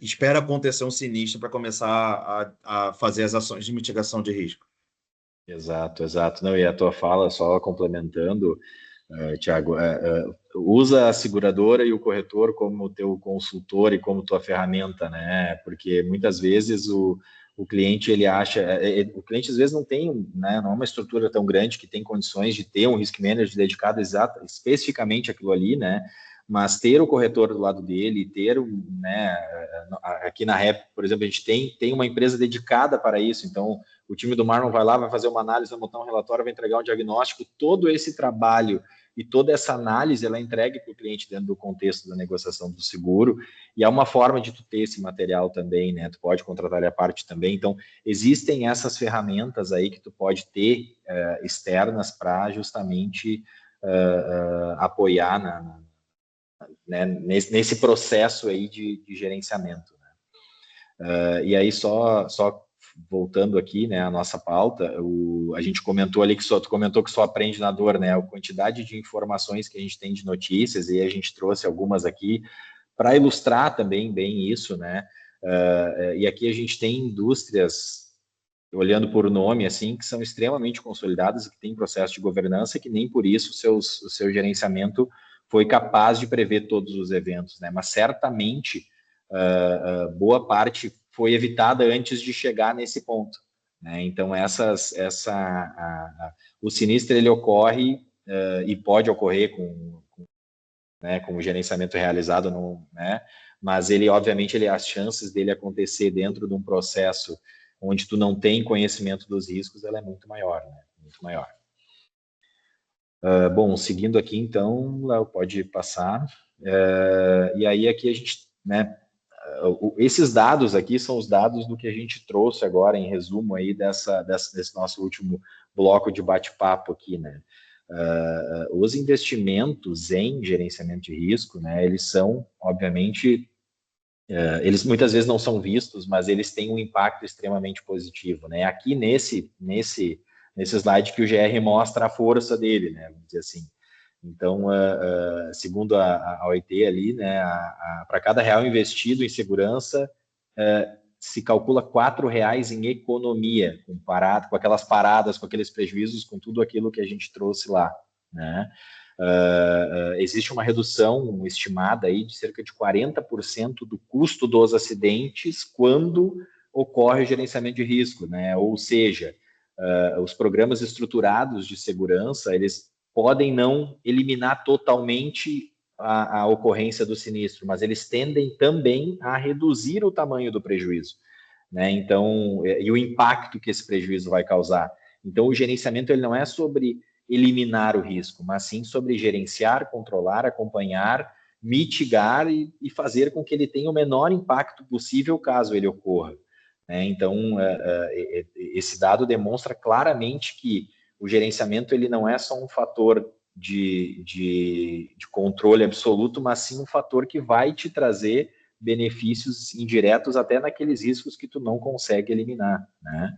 espera acontecer um sinistro para começar a fazer as ações de mitigação de risco. Exato. Não, e a tua fala, só complementando, Thiago, usa a seguradora e o corretor como teu consultor e como tua ferramenta, né? Porque muitas vezes o cliente, ele acha, o cliente às vezes não tem, né, não é uma estrutura tão grande que tem condições de ter um risk manager dedicado especificamente àquilo ali, né? Mas ter o corretor do lado dele, né, aqui na REP, por exemplo, a gente tem uma empresa dedicada para isso, então o time do Marlon vai lá, vai fazer uma análise, vai montar um relatório, vai entregar um diagnóstico, todo esse trabalho e toda essa análise, ela é entregue para o cliente dentro do contexto da negociação do seguro, e é uma forma de tu ter esse material também, né? Tu pode contratar ele à parte também. Então, existem essas ferramentas aí que tu pode ter externas para justamente apoiar né, nesse processo aí de gerenciamento, né? E aí, só voltando aqui, né, a nossa pauta, a gente comentou ali tu comentou que só aprende na dor, né? A quantidade de informações que a gente tem de notícias, e a gente trouxe algumas aqui para ilustrar também bem isso, né? E aqui a gente tem indústrias, olhando por nome, assim, que são extremamente consolidadas, que têm processo de governança, que nem por isso o seu gerenciamento foi capaz de prever todos os eventos, né? Mas certamente boa parte foi evitada antes de chegar nesse ponto, né? Então, o sinistro ele ocorre e pode ocorrer com o gerenciamento realizado, né? Mas ele, obviamente, as chances dele acontecer dentro de um processo onde tu não tem conhecimento dos riscos, ela é muito maior, né? Muito maior. Bom, seguindo aqui, então, Léo, pode passar. E aí aqui a gente, né? Esses dados aqui são os dados do que a gente trouxe agora, em resumo, aí desse nosso último bloco de bate-papo aqui, né? Os investimentos em gerenciamento de risco, né, eles são, obviamente, eles muitas vezes não são vistos, mas eles têm um impacto extremamente positivo, né? Aqui nesse slide que o GR mostra a força dele, né, vamos dizer assim. Então, segundo a OIT ali, né, para cada real investido em segurança, se calcula R$ 4 em economia, comparado com aquelas paradas, com aqueles prejuízos, com tudo aquilo que a gente trouxe lá, né? Existe uma redução estimada aí de cerca de 40% do custo dos acidentes quando ocorre o gerenciamento de risco, né? Ou seja, os programas estruturados de segurança, eles podem não eliminar totalmente a ocorrência do sinistro, mas eles tendem também a reduzir o tamanho do prejuízo, né? Então, e o impacto que esse prejuízo vai causar. Então, o gerenciamento ele não é sobre eliminar o risco, mas sim sobre gerenciar, controlar, acompanhar, mitigar e fazer com que ele tenha o menor impacto possível caso ele ocorra, né? Então, esse dado demonstra claramente que o gerenciamento ele não é só um fator de controle absoluto, mas sim um fator que vai te trazer benefícios indiretos até naqueles riscos que tu não consegue eliminar, né?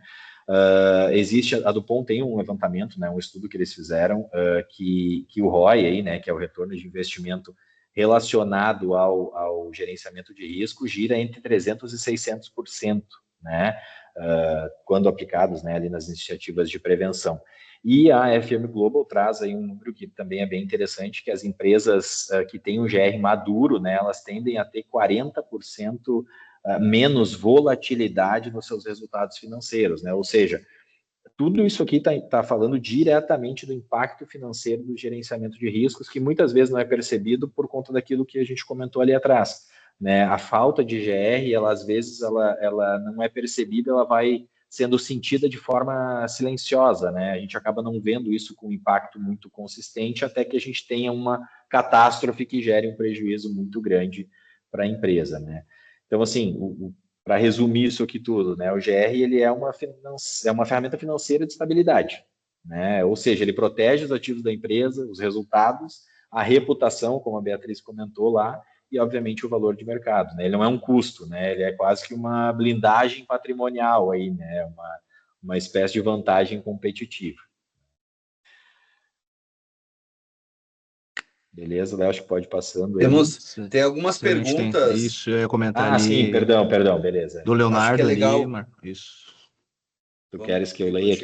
Existe, a Dupont tem um levantamento, né, um estudo que eles fizeram, que o ROI, aí, né, que é o retorno de investimento relacionado ao gerenciamento de risco, gira entre 300% e 600%, né, quando aplicados, né, ali nas iniciativas de prevenção. E a FM Global traz aí um número que também é bem interessante, que as empresas que têm um GR maduro, né, elas tendem a ter 40% menos volatilidade nos seus resultados financeiros, né? Ou seja, tudo isso aqui está falando diretamente do impacto financeiro do gerenciamento de riscos, que muitas vezes não é percebido por conta daquilo que a gente comentou ali atrás, né? A falta de GR, ela às vezes ela não é percebida, ela vai sendo sentida de forma silenciosa, né? A gente acaba não vendo isso com impacto muito consistente até que a gente tenha uma catástrofe que gere um prejuízo muito grande para a empresa, né? Então, assim, para resumir isso aqui tudo, né, o GR ele é uma ferramenta financeira de estabilidade, né? Ou seja, ele protege os ativos da empresa, os resultados, a reputação, como a Beatriz comentou lá, e obviamente o valor de mercado, né? Ele não é um custo, né? Ele é quase que uma blindagem patrimonial aí, né? Uma espécie de vantagem competitiva. Beleza, Léo, acho que pode ir passando aí. Tem algumas perguntas. Isso, eu ia comentar ali. Sim, perdão, beleza. Do Leonardo legal. ali, isso. Tu queres que eu leia aqui?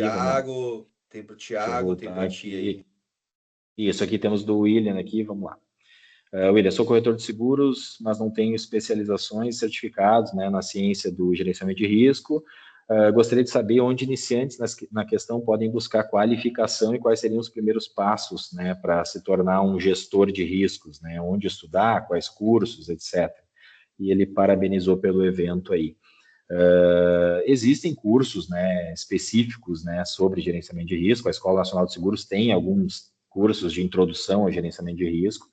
Tem para o Thiago, tem para ti aí. Isso, aqui temos do William aqui, vamos lá. William, sou corretor de seguros, mas não tenho especializações, certificados, né, na ciência do gerenciamento de risco. Gostaria de saber onde iniciantes na questão podem buscar qualificação e quais seriam os primeiros passos, né, para se tornar um gestor de riscos, né, onde estudar, quais cursos, etc. E ele parabenizou pelo evento aí. Existem cursos, né, específicos, né, sobre gerenciamento de risco. A Escola Nacional de Seguros tem alguns cursos de introdução ao gerenciamento de risco,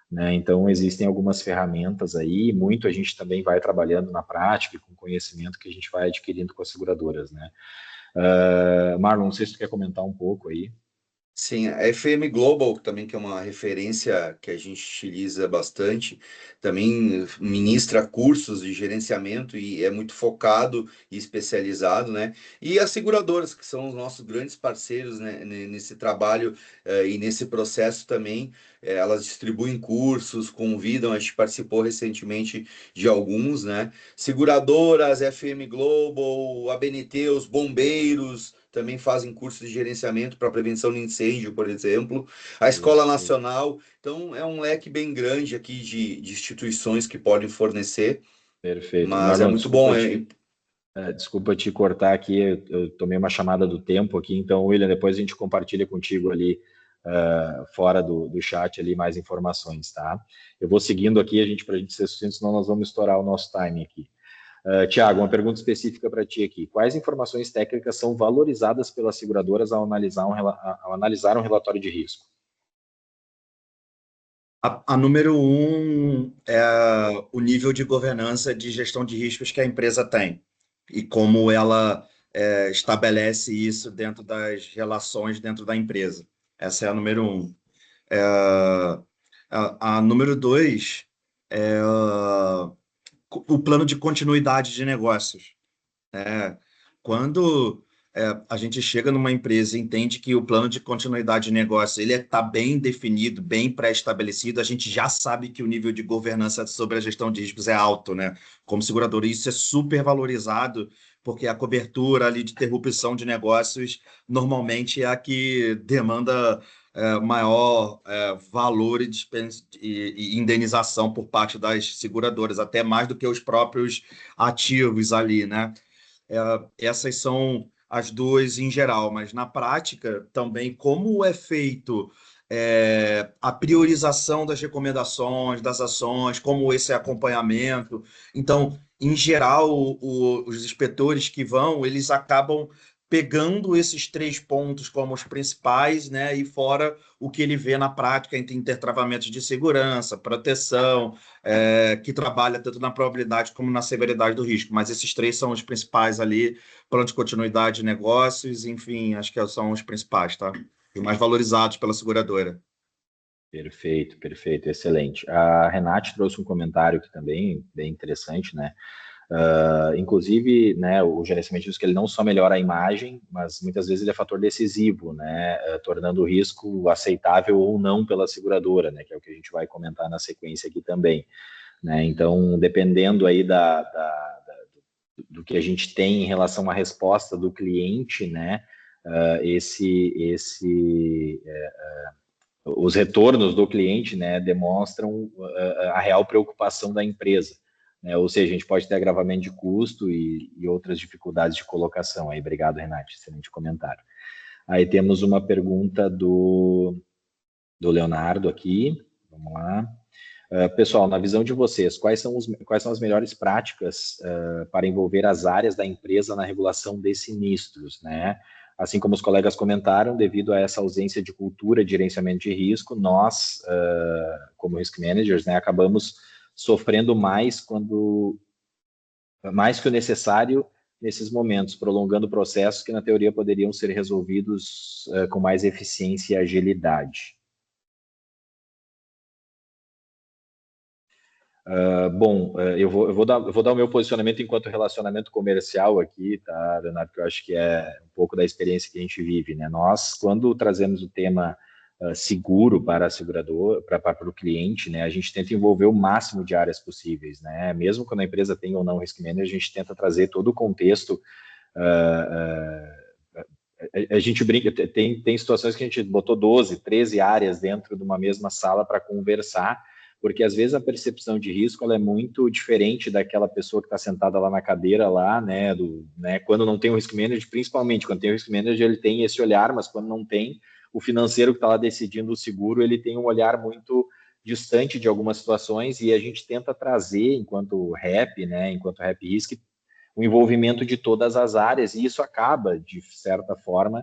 né? Então existem algumas ferramentas aí, muito a gente também vai trabalhando na prática, com conhecimento que a gente vai adquirindo com as seguradoras, né? Marlon, não sei se tu quer comentar um pouco aí. Sim, a FM Global também, que é uma referência que a gente utiliza bastante, também ministra cursos de gerenciamento e é muito focado e especializado, né? E as seguradoras, que são os nossos grandes parceiros, né, nesse trabalho e nesse processo também, elas distribuem cursos, convidam, a gente participou recentemente de alguns, né? Seguradoras, FM Global, ABNT, os bombeiros, também fazem cursos de gerenciamento para prevenção de incêndio, por exemplo. A Escola Nacional. Então, é um leque bem grande aqui de instituições que podem fornecer. Perfeito. Mas é muito bom, hein? Desculpa te cortar aqui, eu tomei uma chamada do tempo aqui, então, William, depois a gente compartilha contigo ali, fora do chat, ali, mais informações, tá? Eu vou seguindo aqui, para a gente ser sucinto, senão nós vamos estourar o nosso time aqui. Tiago, uma pergunta específica para ti aqui. Quais informações técnicas são valorizadas pelas seguradoras ao analisar um relatório de risco? A número 1 é o nível de governança de gestão de riscos que a empresa tem e como ela estabelece isso dentro das relações dentro da empresa. Essa é a número 1. A número 2 é o plano de continuidade de negócios. Quando a gente chega numa empresa e entende que o plano de continuidade de negócio ele está bem definido, bem pré-estabelecido, a gente já sabe que o nível de governança sobre a gestão de riscos é alto, né? Como seguradora, isso é super valorizado, porque a cobertura ali de interrupção de negócios normalmente é a que demanda maior valor e indenização por parte das seguradoras, até mais do que os próprios ativos ali, né? Essas são as duas em geral, mas na prática também como é feito a priorização das recomendações, das ações, como esse acompanhamento. Então, em geral, os inspetores que vão, eles acabam pegando esses 3 pontos como os principais, né? E fora o que ele vê na prática entre intertravamentos de segurança, proteção, que trabalha tanto na probabilidade como na severidade do risco. Mas esses 3 são os principais ali, plano de continuidade de negócios, enfim, acho que são os principais, tá? E mais valorizados pela seguradora. Perfeito, perfeito, excelente. A Renate trouxe um comentário aqui também, bem interessante, né? Inclusive, né, o gerenciamento de risco ele não só melhora a imagem, mas muitas vezes ele é fator decisivo, né, tornando o risco aceitável ou não pela seguradora, né, que é o que a gente vai comentar na sequência aqui também, né. Então, dependendo aí do que a gente tem em relação à resposta do cliente, né, os retornos do cliente, né, demonstram a real preocupação da empresa, né, ou seja, a gente pode ter agravamento de custo e outras dificuldades de colocação. Aí, obrigado, Renate, excelente comentário. Aí temos uma pergunta do Leonardo aqui, vamos lá. Pessoal, na visão de vocês, quais são as melhores práticas para envolver as áreas da empresa na regulação de sinistros, né? Assim como os colegas comentaram, devido a essa ausência de cultura de gerenciamento de risco, nós, como risk managers, né, acabamos sofrendo mais que o necessário nesses momentos, prolongando processos que, na teoria, poderiam ser resolvidos com mais eficiência e agilidade. Eu vou dar o meu posicionamento enquanto relacionamento comercial aqui, tá, Leonardo, que eu acho que é um pouco da experiência que a gente vive, né? Nós, quando trazemos o tema seguro para a seguradora, para o cliente, né, a gente tenta envolver o máximo de áreas possíveis, né? Mesmo quando a empresa tem ou não risk manager, a gente tenta trazer todo o contexto. A gente brinca, tem situações que a gente botou 12, 13 áreas dentro de uma mesma sala para conversar, porque às vezes a percepção de risco ela é muito diferente daquela pessoa que está sentada lá na cadeira lá, né, quando não tem o risk manager, principalmente quando tem o risk manager, ele tem esse olhar, mas quando não tem, o financeiro que está lá decidindo o seguro, ele tem um olhar muito distante de algumas situações, e a gente tenta trazer, enquanto REP, né, enquanto REP Risk, o envolvimento de todas as áreas, e isso acaba, de certa forma,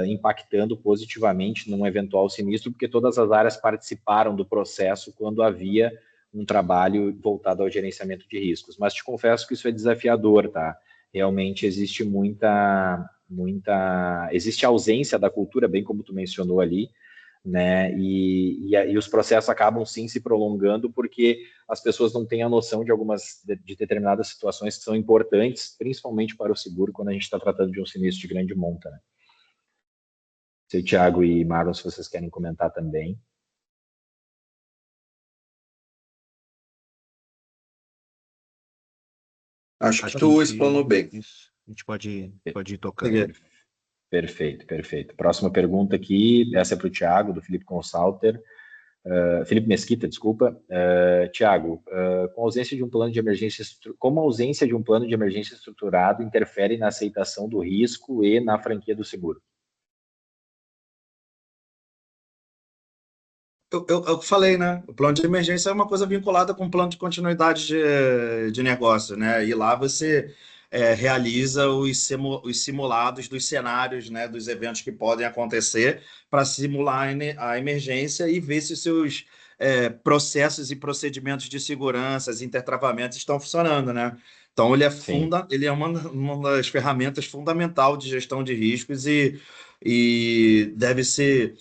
impactando positivamente num eventual sinistro, porque todas as áreas participaram do processo quando havia um trabalho voltado ao gerenciamento de riscos. Mas te confesso que isso é desafiador, tá? Realmente existe existe ausência da cultura, bem como tu mencionou ali, né? E os processos acabam sim se prolongando porque as pessoas não têm a noção de determinadas situações que são importantes, principalmente para o seguro, quando a gente está tratando de um sinistro de grande monta, né? Sei, Thiago e Marlon, se vocês querem comentar também. Acho que tu explanou bem. Isso. A gente pode ir tocando. Perfeito, perfeito. Próxima pergunta aqui, essa é para o Thiago, do Felipe Consalter. Felipe Mesquita, desculpa. Tiago, com a ausência de um plano de emergência, como a ausência de um plano de emergência estruturado interfere na aceitação do risco e na franquia do seguro? Eu falei, né? O plano de emergência é uma coisa vinculada com o plano de continuidade de negócio, né? E lá você realiza os simulados dos cenários, né? Dos eventos que podem acontecer para simular a emergência e ver se os seus processos e procedimentos de segurança, intertravamentos estão funcionando, né? Então, Sim, ele é uma das ferramentas fundamental de gestão de riscos e deve ser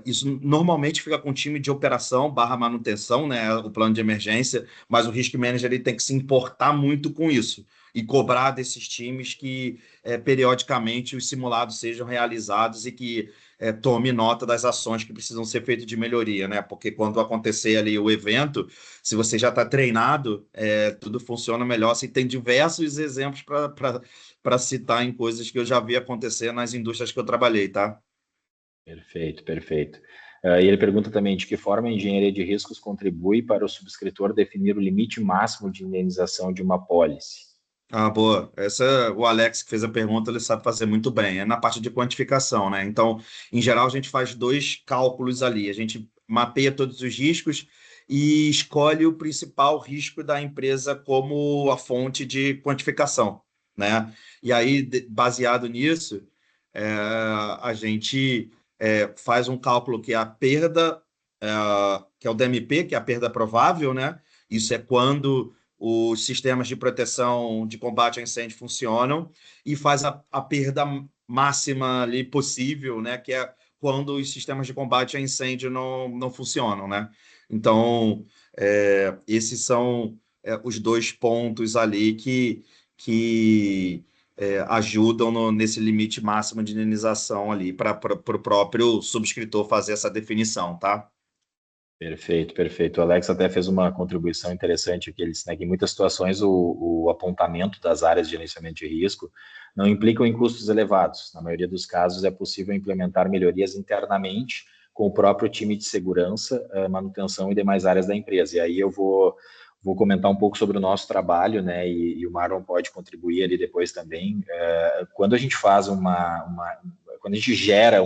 isso normalmente fica com o time de operação barra manutenção, né? O plano de emergência, mas o risk manager ele tem que se importar muito com isso e cobrar desses times que periodicamente os simulados sejam realizados e que tome nota das ações que precisam ser feitas de melhoria, né? Porque quando acontecer ali o evento, se você já está treinado, tudo funciona melhor. Assim, tem diversos exemplos para citar em coisas que eu já vi acontecer nas indústrias que eu trabalhei, tá? perfeito, perfeito. E ele pergunta também de que forma a engenharia de riscos contribui para o subscritor definir o limite máximo de indenização de uma pólice. Ah, boa. O Alex que fez a pergunta, ele sabe fazer muito bem. É na parte de quantificação, né? Então, em geral, a gente faz dois cálculos ali. A gente mapeia todos os riscos e escolhe o principal risco da empresa como a fonte de quantificação, né? E aí, baseado nisso, é, a gente faz um cálculo que é a perda, é, que é o DMP, que é a perda provável, né? Isso é quando os sistemas de proteção de combate a incêndio funcionam e faz a perda máxima ali possível, né? Que é quando os sistemas de combate a incêndio não funcionam, né? Então, esses são os dois pontos ali que ajudam nesse limite máximo de indenização ali para o próprio subscritor fazer essa definição, tá? Perfeito, perfeito. O Alex até fez uma contribuição interessante aqui. Ele disse, né, que em muitas situações o apontamento das áreas de gerenciamento de risco não implicam em custos elevados. Na maioria dos casos, é possível implementar melhorias internamente com o próprio time de segurança, manutenção e demais áreas da empresa. E aí eu vou comentar um pouco sobre o nosso trabalho, né? E o Marlon pode contribuir ali depois também. Quando a gente faz quando a gente gera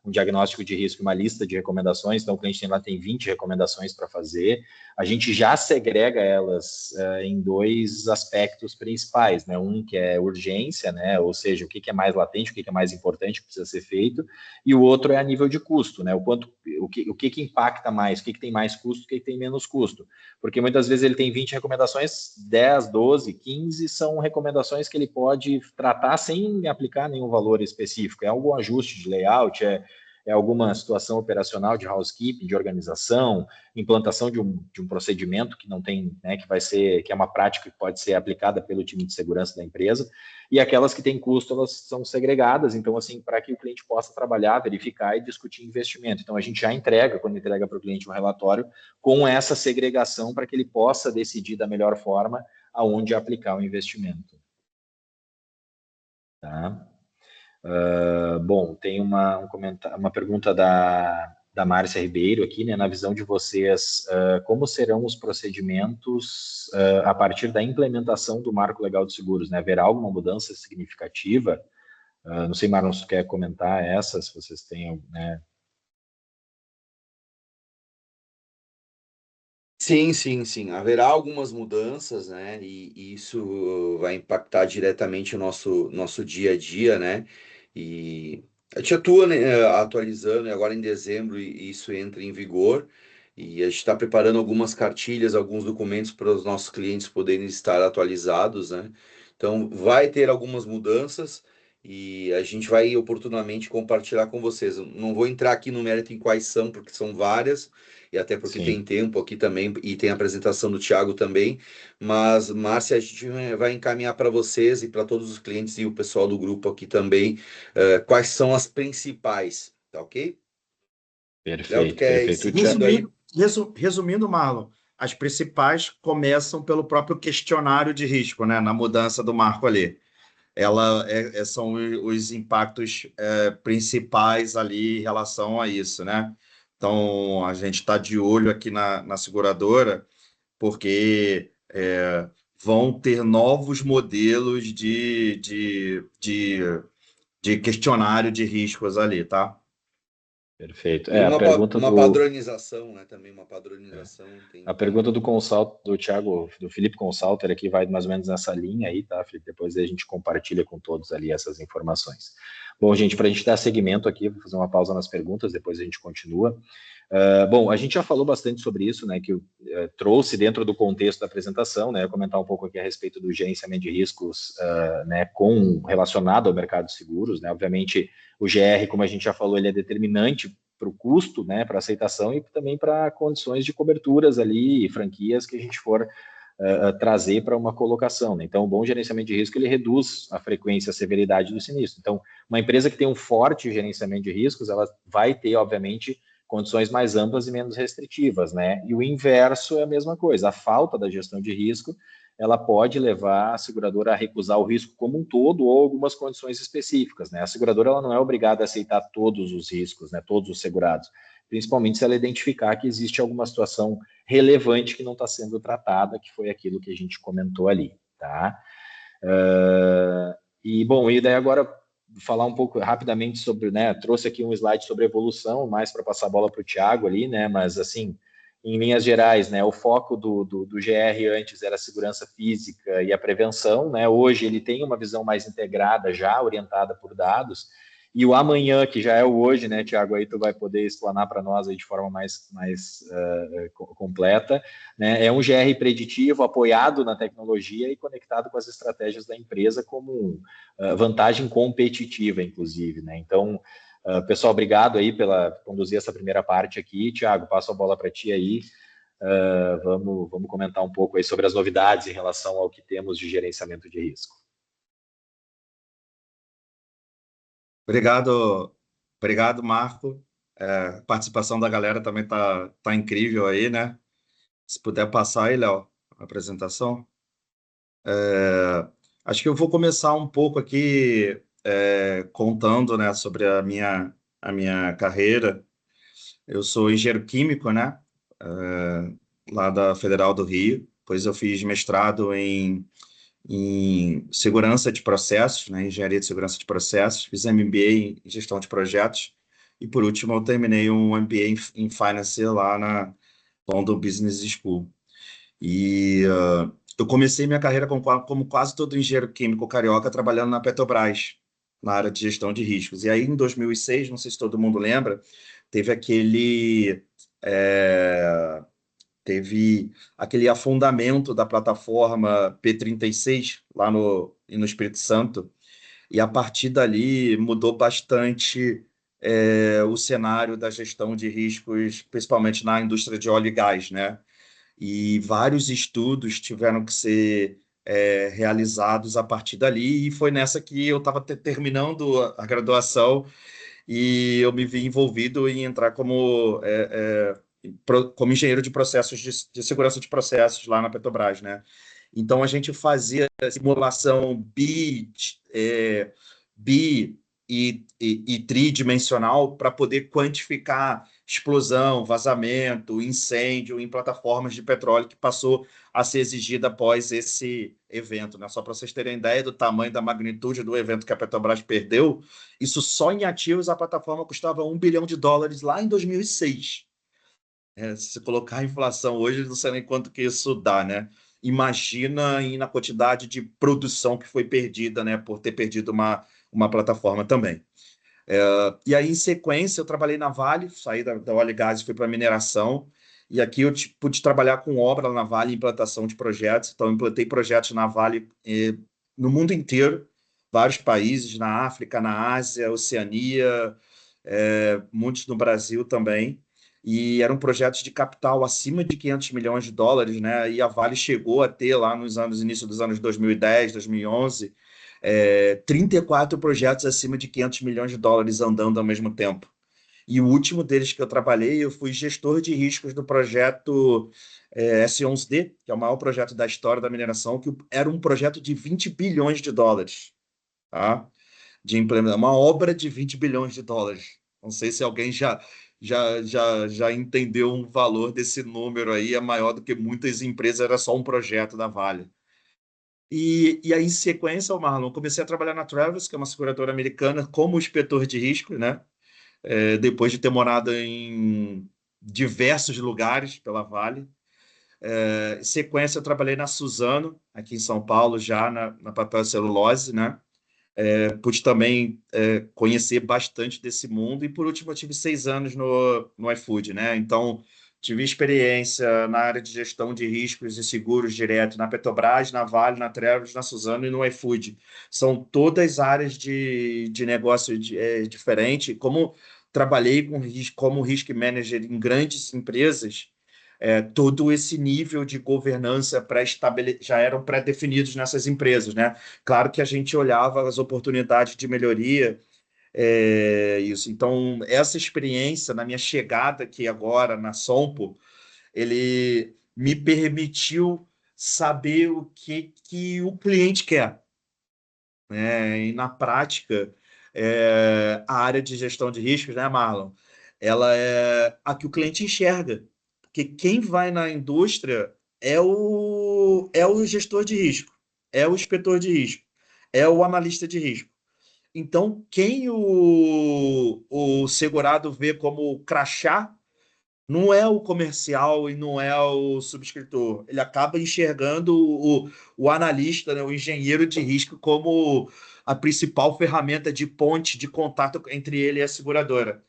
um diagnóstico de risco, uma lista de recomendações, então o cliente tem 20 recomendações para fazer, a gente já segrega elas em dois aspectos principais, né? Um que é urgência, né? Ou seja, o que é mais latente, o que é mais importante que precisa ser feito, e o outro é a nível de custo, né? O que impacta mais, o que tem mais custo, o que tem menos custo. Porque muitas vezes ele tem 20 recomendações, 10, 12, 15 são recomendações que ele pode tratar sem aplicar nenhum valor específico. É algum ajuste de layout, é alguma situação operacional de housekeeping, de organização, implantação de um procedimento que não tem, né, que é uma prática que pode ser aplicada pelo time de segurança da empresa, e aquelas que têm custo, elas são segregadas, então, assim, para que o cliente possa trabalhar, verificar e discutir investimento. Então, a gente já entrega, quando entrega para o cliente um relatório, com essa segregação para que ele possa decidir da melhor forma aonde aplicar o investimento. Tá? Bom, tem uma pergunta da Márcia Ribeiro aqui, né? Na visão de vocês, como serão os procedimentos a partir da implementação do Marco Legal de Seguros, né? Haverá alguma mudança significativa? Não sei, Marlon, se quer comentar essa, se vocês têm, né? Sim, sim, sim. Haverá algumas mudanças, né? E isso vai impactar diretamente o nosso dia a dia, né? E a gente atua, né, atualizando, e agora em dezembro isso entra em vigor. E a gente está preparando algumas cartilhas, alguns documentos para os nossos clientes poderem estar atualizados, né? Então, vai ter algumas mudanças e a gente vai oportunamente compartilhar com vocês. Eu não vou entrar aqui no mérito em quais são, porque são várias e até porque tem Sim. tempo aqui também, e tem a apresentação do Thiago também, mas, Márcia, a gente vai encaminhar para vocês e para todos os clientes e o pessoal do grupo aqui também, quais são as principais, tá ok? Léo, tu Perfeito, quer ir perfeito. seguindo aí? Resumindo, Marlon, as principais começam pelo próprio questionário de risco, né? Na mudança do marco ali. São os impactos principais ali em relação a isso, né? Então, a gente está de olho aqui na seguradora, porque vão ter novos modelos de questionário de riscos ali, tá? Perfeito. E A pergunta uma padronização, né? Também uma padronização. A pergunta do Thiago, do Felipe Consalter aqui vai mais ou menos nessa linha aí, tá, Felipe? Depois a gente compartilha com todos ali essas informações. Bom, gente, para a gente dar seguimento aqui, vou fazer uma pausa nas perguntas, depois a gente continua. Bom, a gente já falou bastante sobre isso, né, que eu trouxe dentro do contexto da apresentação, né, comentar um pouco aqui a respeito do gerenciamento de riscos, né, relacionado ao mercado de seguros, né, obviamente o GR, como a gente já falou, ele é determinante para o custo, né, para aceitação e também para condições de coberturas ali, franquias que a gente for trazer para uma colocação, né? Então, o bom gerenciamento de risco, ele reduz a frequência, a severidade do sinistro. Então, uma empresa que tem um forte gerenciamento de riscos, ela vai ter, obviamente, condições mais amplas e menos restritivas, né? E o inverso é a mesma coisa. A falta da gestão de risco, ela pode levar a seguradora a recusar o risco como um todo ou algumas condições específicas, né? A seguradora, ela não é obrigada a aceitar todos os riscos, né? Todos os segurados, principalmente se ela identificar que existe alguma situação relevante que não está sendo tratada, que foi aquilo que a gente comentou ali, tá? E daí agora falar um pouco rapidamente sobre, né, trouxe aqui um slide sobre evolução, mais para passar a bola para o Thiago ali, né, mas assim, em linhas gerais, né, o foco do GR antes era a segurança física e a prevenção, né, hoje ele tem uma visão mais integrada já, orientada por dados, e o amanhã, que já é o hoje, né, Thiago, aí tu vai poder explanar para nós aí de forma mais completa, né, é um GR preditivo, apoiado na tecnologia e conectado com as estratégias da empresa como vantagem competitiva, inclusive, né, então, pessoal, obrigado aí pela conduzir essa primeira parte aqui. Thiago, passo a bola para ti aí. Vamos comentar um pouco aí sobre as novidades em relação ao que temos de gerenciamento de risco. Obrigado, Marco. A participação da galera também tá incrível aí, né? Se puder passar aí, Léo, a apresentação. Acho que eu vou começar um pouco aqui contando, né, sobre a minha carreira. Eu sou engenheiro químico, né? Lá da Federal do Rio. Depois eu fiz mestrado em segurança de processos, né? Engenharia de segurança de processos. Fiz MBA em gestão de projetos. E, por último, eu terminei um MBA em Finance lá na London Business School. E eu comecei minha carreira como quase todo engenheiro químico carioca, trabalhando na Petrobras, na área de gestão de riscos. E aí, em 2006, não sei se todo mundo lembra, teve aquele afundamento da plataforma P36 lá no Espírito Santo, e a partir dali mudou bastante o cenário da gestão de riscos, principalmente na indústria de óleo e gás, né? E vários estudos tiveram que ser realizados a partir dali, e foi nessa que eu estava terminando a graduação e eu me vi envolvido em entrar como engenheiro de processos de segurança de processos lá na Petrobras, né? Então a gente fazia simulação bi e tridimensional para poder quantificar explosão, vazamento, incêndio em plataformas de petróleo que passou a ser exigida após esse evento, né? Só para vocês terem ideia do tamanho, da magnitude do evento que a Petrobras perdeu, isso só em ativos a plataforma custava $1 bilhão lá em 2006. Se colocar a inflação hoje, não sei nem quanto que isso dá, né? Imagina aí na quantidade de produção que foi perdida, né? Por ter perdido uma plataforma também. E aí, em sequência, eu trabalhei na Vale, saí da óleo e gás e fui para a mineração. E aqui eu pude trabalhar com obra na Vale, implantação de projetos. Então, eu implantei projetos na Vale no mundo inteiro, vários países, na África, na Ásia, Oceania, muitos no Brasil também. E eram projetos de capital acima de $500 milhões, né? E a Vale chegou a ter lá início dos anos 2010, 2011, 34 projetos acima de $500 milhões andando ao mesmo tempo. E o último deles que eu trabalhei, eu fui gestor de riscos do projeto S11D, que é o maior projeto da história da mineração, que era um projeto de $20 bilhões, tá? De implementar uma obra de $20 bilhões. Não sei se alguém já já entendeu um valor desse número aí, é maior do que muitas empresas, era só um projeto da Vale. E aí, em sequência, Marlon, comecei a trabalhar na Travelers, que é uma seguradora americana, como inspetor de risco, né? Depois de ter morado em diversos lugares pela Vale. Em sequência, eu trabalhei na Suzano, aqui em São Paulo, já na papel celulose, né? Pude também conhecer bastante desse mundo. E, por último, eu tive 6 anos no iFood, né? Então, tive experiência na área de gestão de riscos e seguros direto na Petrobras, na Vale, na Travelers, na Suzano e no iFood. São todas áreas de negócio diferente. Como trabalhei como risk manager em grandes empresas, todo esse nível de governança já eram pré-definidos nessas empresas, né? Claro que a gente olhava as oportunidades de melhoria, isso. Então, essa experiência na minha chegada aqui agora na Sompo, ele me permitiu saber o que o cliente quer, né? E na prática, a área de gestão de riscos, né, Marlon? Ela é a que o cliente enxerga. Porque quem vai na indústria é o gestor de risco, é o inspetor de risco, é o analista de risco. Então, quem o segurado vê como crachá não é o comercial e não é o subscritor. Ele acaba enxergando o analista, né, o engenheiro de risco, como a principal ferramenta de ponte, de contato entre ele e a seguradora.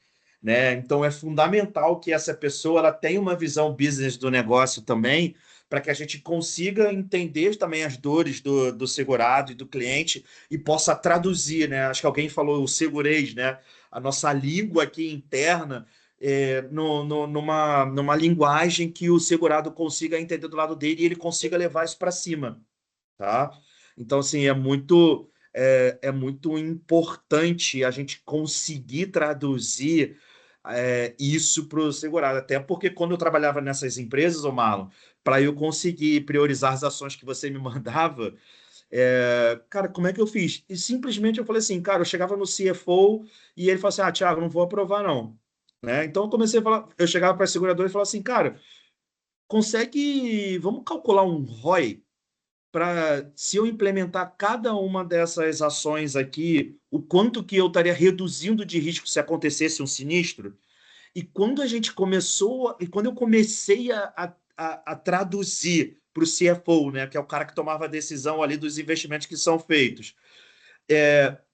Né? Então, é fundamental que essa pessoa ela tenha uma visão business do negócio também, para que a gente consiga entender também as dores do segurado e do cliente e possa traduzir. Né? Acho que alguém falou o segurez, né? A nossa língua aqui interna numa linguagem que o segurado consiga entender do lado dele e ele consiga levar isso para cima, tá? Então, assim, é muito importante a gente conseguir traduzir isso para o segurado, até porque quando eu trabalhava nessas empresas, ô Marlon, para eu conseguir priorizar as ações que você me mandava, cara, como é que eu fiz? E simplesmente eu falei assim, cara, eu chegava no CFO e ele falou assim, Thiago, não vou aprovar não. Né? Então eu comecei a falar, eu chegava para a seguradora e falava assim, cara, vamos calcular um ROI para se eu implementar cada uma dessas ações aqui, o quanto que eu estaria reduzindo de risco se acontecesse um sinistro? E quando eu comecei a traduzir para o CFO, né, que é o cara que tomava a decisão ali dos investimentos que são feitos,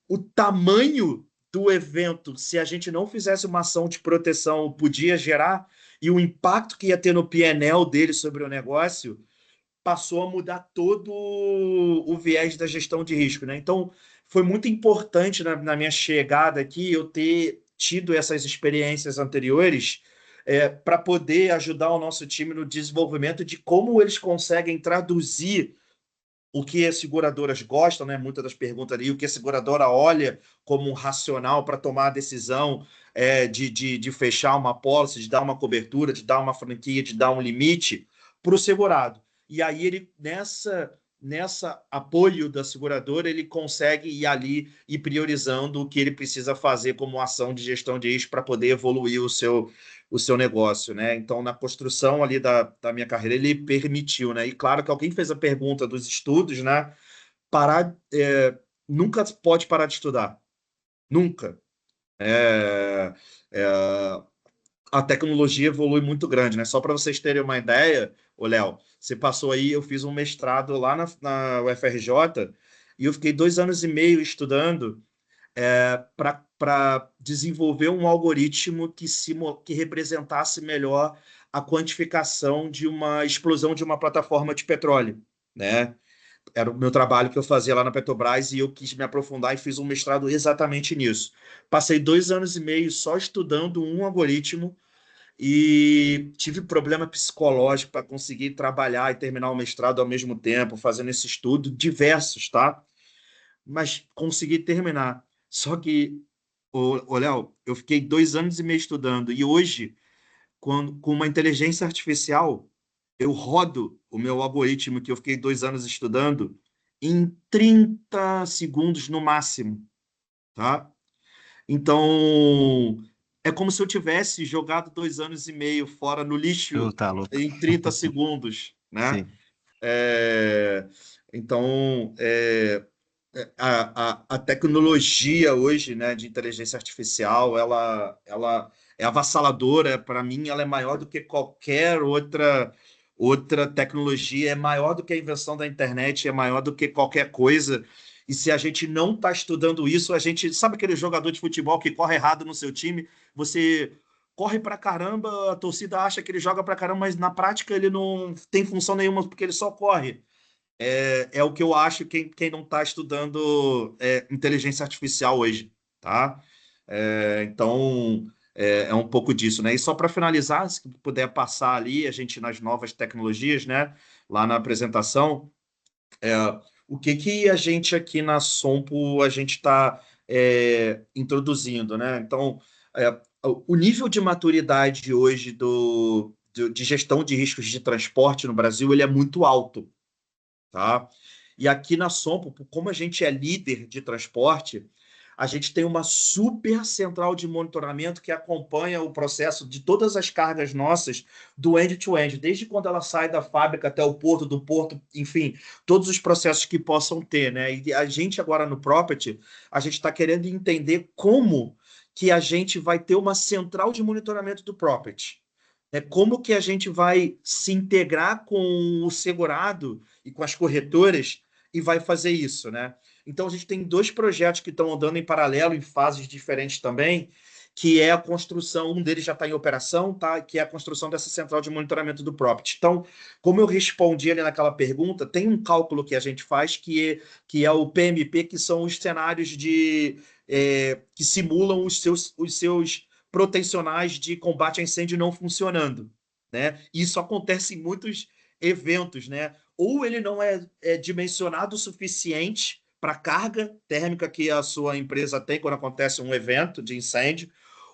o tamanho do evento, se a gente não fizesse uma ação de proteção, podia gerar, e o impacto que ia ter no PNL dele sobre o negócio, passou a mudar todo o viés da gestão de risco, né? Então, foi muito importante na minha chegada aqui eu ter tido essas experiências anteriores para poder ajudar o nosso time no desenvolvimento de como eles conseguem traduzir o que as seguradoras gostam, né? Muitas das perguntas ali, o que a seguradora olha como um racional para tomar a decisão de fechar uma pólice, de dar uma cobertura, de dar uma franquia, de dar um limite para o segurado. E aí ele, nessa apoio da seguradora, ele consegue ir ali e priorizando o que ele precisa fazer como ação de gestão de risco para poder evoluir o seu negócio, né? Então, na construção ali da minha carreira, ele permitiu, né? E claro que alguém fez a pergunta dos estudos, né? Nunca pode parar de estudar. Nunca. É, é, a tecnologia evolui muito grande, né? Só para vocês terem uma ideia, ô Léo, você passou aí, eu fiz um mestrado lá na UFRJ e eu fiquei 2 anos e meio estudando para desenvolver um algoritmo que representasse melhor a quantificação de uma explosão de uma plataforma de petróleo, né? Era o meu trabalho que eu fazia lá na Petrobras e eu quis me aprofundar e fiz um mestrado exatamente nisso. Passei 2 anos e meio só estudando um algoritmo e tive problema psicológico para conseguir trabalhar e terminar o mestrado ao mesmo tempo, fazendo esse estudo, diversos, tá? Mas consegui terminar. Só que, Léo, eu fiquei 2 anos e meio estudando e hoje, com uma inteligência artificial, eu rodo o meu algoritmo que eu fiquei 2 anos estudando em 30 segundos no máximo, tá? Então, é como se eu tivesse jogado 2 anos e meio fora no lixo Tá louco. em 30 segundos, né? Sim. Então, a tecnologia hoje, né, de inteligência artificial, ela é avassaladora. Para mim, ela é maior do que qualquer outra tecnologia, é maior do que a invenção da internet, é maior do que qualquer coisa. E se a gente não está estudando isso, a gente sabe aquele jogador de futebol que corre errado no seu time, você corre pra caramba, a torcida acha que ele joga pra caramba, mas na prática ele não tem função nenhuma porque ele só corre. É o que eu acho quem não está estudando inteligência artificial hoje, tá? Então, é um pouco disso, né? E só para finalizar, se puder passar ali, a gente nas novas tecnologias, né? Lá na apresentação, o que a gente aqui na Sompo a gente está introduzindo, né? Então, o nível de maturidade hoje de gestão de riscos de transporte no Brasil, ele é muito alto, tá? E aqui na Sompo, como a gente é líder de transporte, a gente tem uma super central de monitoramento que acompanha o processo de todas as cargas nossas do end-to-end, desde quando ela sai da fábrica até o porto, do porto, enfim, todos os processos que possam ter, né? E a gente agora no Property, a gente está querendo entender como que a gente vai ter uma central de monitoramento do Property. Como que a gente vai se integrar com o segurado e com as corretoras e vai fazer isso, né? Então, a gente tem 2 projetos que estão andando em paralelo, em fases diferentes também, que é a construção, um deles já está em operação, tá? Que é a construção dessa central de monitoramento do Property. Então, como eu respondi ali naquela pergunta, tem um cálculo que a gente faz que é o PMP, que são os cenários que simulam os seus protecionais de combate a incêndio não funcionando, né? Isso acontece em muitos eventos, né? Ou ele não é dimensionado o suficiente para a carga térmica que a sua empresa tem quando acontece um evento de incêndio,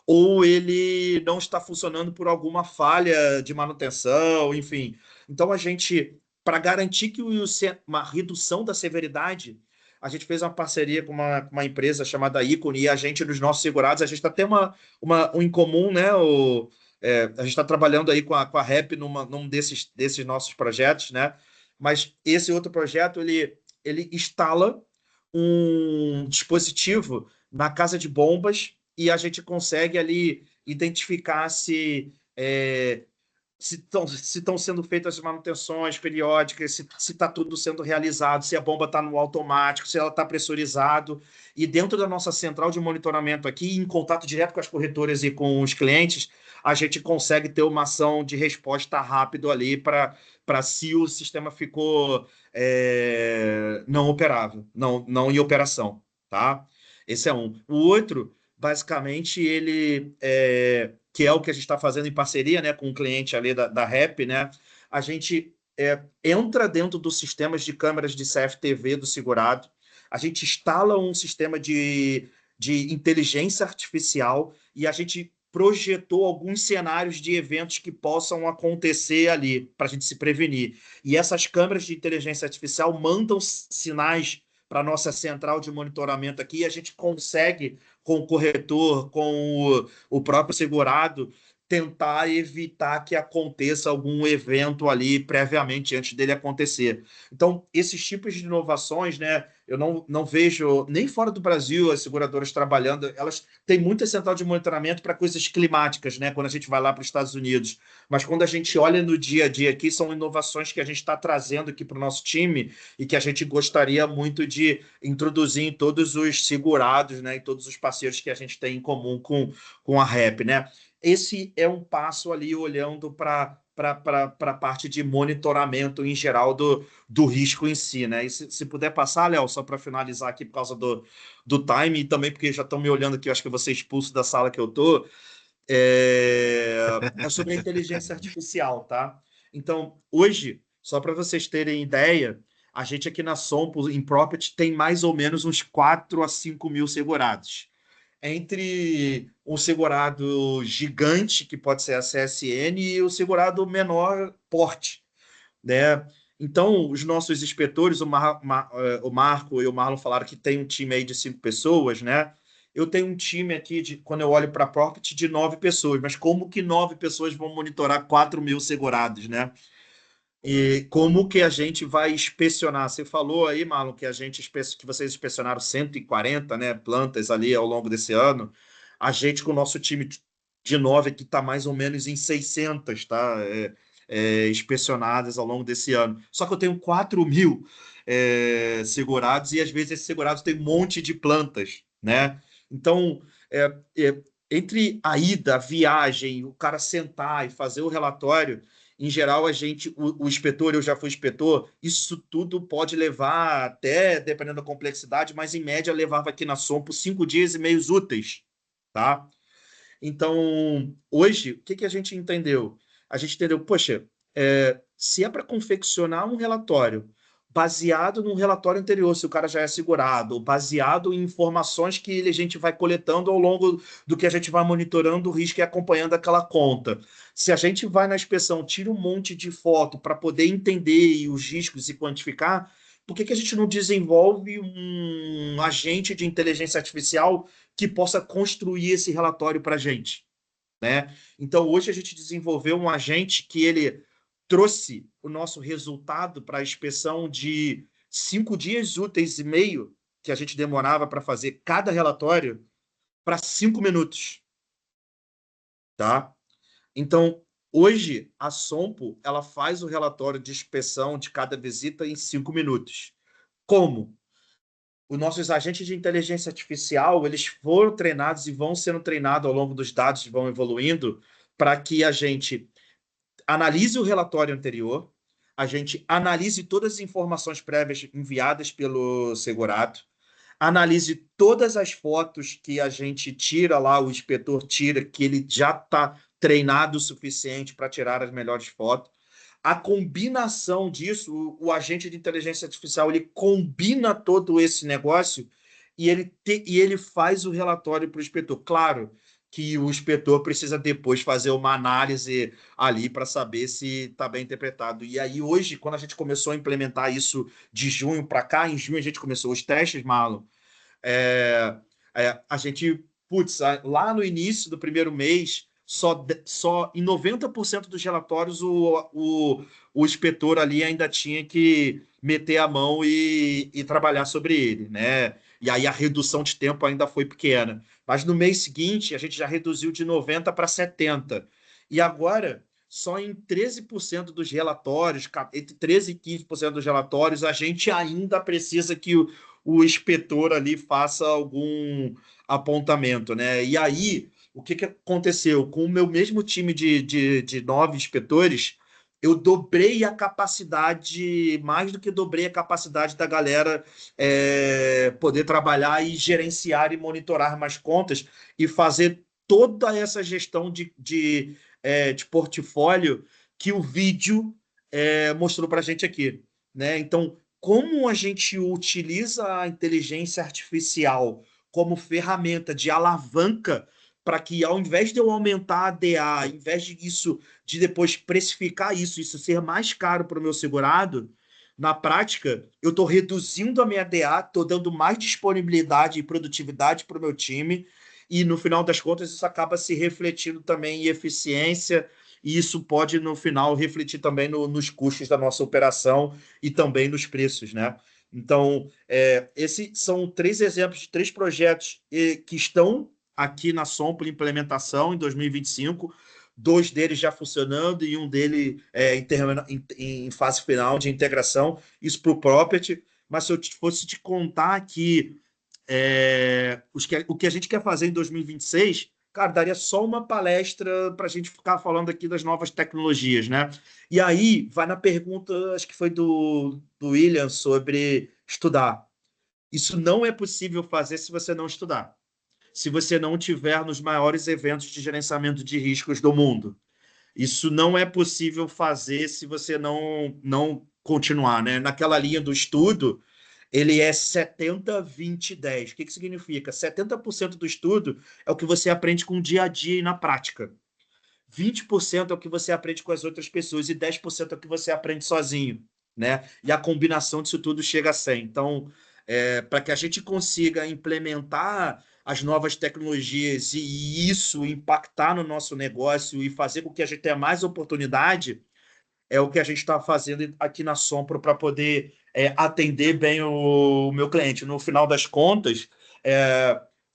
ou ele não está funcionando por alguma falha de manutenção, enfim. Então, a gente, para garantir que uma redução da severidade, a gente fez uma parceria com uma empresa chamada Icone e a gente, dos nossos segurados, a gente está até um em comum, né? A gente está trabalhando aí com a REP num desses nossos projetos, né? Mas esse outro projeto, ele instala um dispositivo na casa de bombas e a gente consegue ali identificar se estão sendo feitas as manutenções periódicas, se está tudo sendo realizado, se a bomba está no automático, se ela está pressurizado. E dentro da nossa central de monitoramento aqui, em contato direto com as corretoras e com os clientes, a gente consegue ter uma ação de resposta rápido ali para se o sistema ficou não operável, não em operação, tá? Esse é um. O outro, basicamente, ele que é o que a gente está fazendo em parceria, né, com o cliente ali da REP, né? A gente entra dentro dos sistemas de câmeras de CFTV do segurado, a gente instala um sistema de inteligência artificial e a gente projetou alguns cenários de eventos que possam acontecer ali, para a gente se prevenir. E essas câmeras de inteligência artificial mandam sinais para a nossa central de monitoramento aqui e a gente consegue, com o corretor, com o próprio segurado, tentar evitar que aconteça algum evento ali previamente, antes dele acontecer. Então, esses tipos de inovações, né, eu não vejo, nem fora do Brasil, as seguradoras trabalhando, elas têm muita central de monitoramento para coisas climáticas, né, quando a gente vai lá para os Estados Unidos. Mas quando a gente olha no dia a dia aqui, são inovações que a gente está trazendo aqui para o nosso time e que a gente gostaria muito de introduzir em todos os segurados, né, e todos os parceiros que a gente tem em comum com a REP, né? Esse é um passo ali olhando para a parte de monitoramento em geral do risco em si, né? E se puder passar, Léo, só para finalizar aqui por causa do time e também porque já estão me olhando aqui, eu acho que eu vou ser expulso da sala que eu estou, é sobre a inteligência artificial, tá? Então, hoje, só para vocês terem ideia, a gente aqui na Sompo, em Property, tem mais ou menos uns 4 a 5 mil segurados. Entre um segurado gigante, que pode ser a CSN, e o segurado menor porte, né? Então, os nossos inspetores, o Marco e o Marlon falaram que tem um time aí de 5 pessoas, né? eu tenho um time aqui, quando eu olho para a Profit, de 9 pessoas, mas como que 9 pessoas vão monitorar 4.000 segurados, né? E como que a gente vai inspecionar? Você falou aí, Marlon, que que vocês inspecionaram 140, né, plantas ali ao longo desse ano. A gente, com o nosso time de 9 aqui, está mais ou menos em 600, tá? Inspecionadas ao longo desse ano. Só que eu tenho 4.000 segurados, e às vezes esses segurados têm um monte de plantas, né? Então, entre a ida, a viagem, o cara sentar e fazer o relatório, em geral, o inspetor, eu já fui inspetor, isso tudo pode levar até, dependendo da complexidade, mas em média levava aqui na Sompo 5 dias e meios úteis, tá? Então, hoje, o que a gente entendeu? A gente entendeu, poxa, se é para confeccionar um relatório baseado num relatório anterior, se o cara já é segurado, ou baseado em informações que a gente vai coletando ao longo do que a gente vai monitorando o risco e acompanhando aquela conta. Se a gente vai na inspeção, tira um monte de foto para poder entender os riscos e quantificar, por que a gente não desenvolve um agente de inteligência artificial que possa construir esse relatório para a gente, né? Então, hoje a gente desenvolveu um agente que ele trouxe o nosso resultado para a inspeção de 5 dias úteis e meio, que a gente demorava para fazer cada relatório, para 5 minutos, tá? Então, hoje, a Sompo, ela faz o relatório de inspeção de cada visita em 5 minutos. Como? Os nossos agentes de inteligência artificial, eles foram treinados e vão sendo treinados ao longo dos dados, vão evoluindo, para que a gente analise o relatório anterior, a gente analise todas as informações prévias enviadas pelo segurado, analise todas as fotos que a gente tira lá, o inspetor tira, que ele já está treinado o suficiente para tirar as melhores fotos. A combinação disso, o agente de inteligência artificial, ele combina todo esse negócio e ele faz o relatório para o inspetor. Claro que o inspetor precisa depois fazer uma análise ali para saber se está bem interpretado. E aí, hoje, quando a gente começou a implementar isso de junho para cá, em junho a gente começou os testes, Marlon, a gente, lá no início do primeiro mês, só em 90% dos relatórios o inspetor ali ainda tinha que meter a mão e trabalhar sobre ele, né? E aí a redução de tempo ainda foi pequena. Mas no mês seguinte, a gente já reduziu de 90 para 70. E agora, só em 13% dos relatórios, entre 13% e 15% dos relatórios, a gente ainda precisa que o inspetor ali faça algum apontamento, né? E aí, o que aconteceu? Com o meu mesmo time de 9 inspetores, eu dobrei a capacidade, mais do que dobrei a capacidade da galera poder trabalhar e gerenciar e monitorar mais contas e fazer toda essa gestão de portfólio que o vídeo mostrou para a gente aqui, né? Então, como a gente utiliza a inteligência artificial como ferramenta de alavanca para que, ao invés de eu aumentar a DA, ao invés de depois precificar isso ser mais caro para o meu segurado, na prática, eu estou reduzindo a minha DA, estou dando mais disponibilidade e produtividade para o meu time, e no final das contas isso acaba se refletindo também em eficiência, e isso pode, no final, refletir também nos custos da nossa operação e também nos preços, né? Então, esses são 3 exemplos de 3 projetos que estão aqui na Sompo em implementação em 2025, 2 deles já funcionando e um dele em fase final de integração, isso para o Property. Mas se eu fosse te contar aqui o que a gente quer fazer em 2026, cara, daria só uma palestra para a gente ficar falando aqui das novas tecnologias, né? E aí vai na pergunta, acho que foi do William, sobre estudar. Isso não é possível fazer se você não estudar. Se você não tiver nos maiores eventos de gerenciamento de riscos do mundo. Isso não é possível fazer se você não continuar, né? Naquela linha do estudo, ele é 70, 20, 10. O que significa? 70% do estudo é o que você aprende com o dia a dia e na prática. 20% é o que você aprende com as outras pessoas e 10% é o que você aprende sozinho, né? E a combinação disso tudo chega a 100. Então, para que a gente consiga implementar as novas tecnologias e isso impactar no nosso negócio e fazer com que a gente tenha mais oportunidade, é o que a gente está fazendo aqui na Sompro para poder atender bem o meu cliente. No final das contas,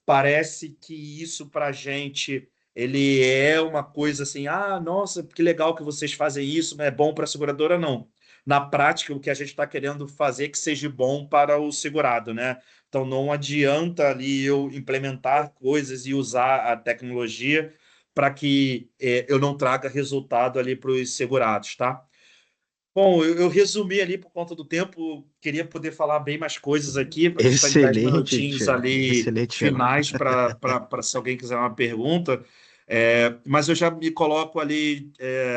parece que isso para a gente ele é uma coisa assim, nossa, que legal que vocês fazem isso, não é bom para a seguradora, não. Na prática, o que a gente está querendo fazer é que seja bom para o segurado, né? Então, não adianta ali eu implementar coisas e usar a tecnologia para que eu não traga resultado ali para os segurados, tá? Bom, eu resumi ali por conta do tempo, queria poder falar bem mais coisas aqui, para a gente estar em 10 Excelente, minutinhos Thiago. ali Excelente, Thiago. finais para se alguém quiser uma pergunta. Mas eu já me coloco ali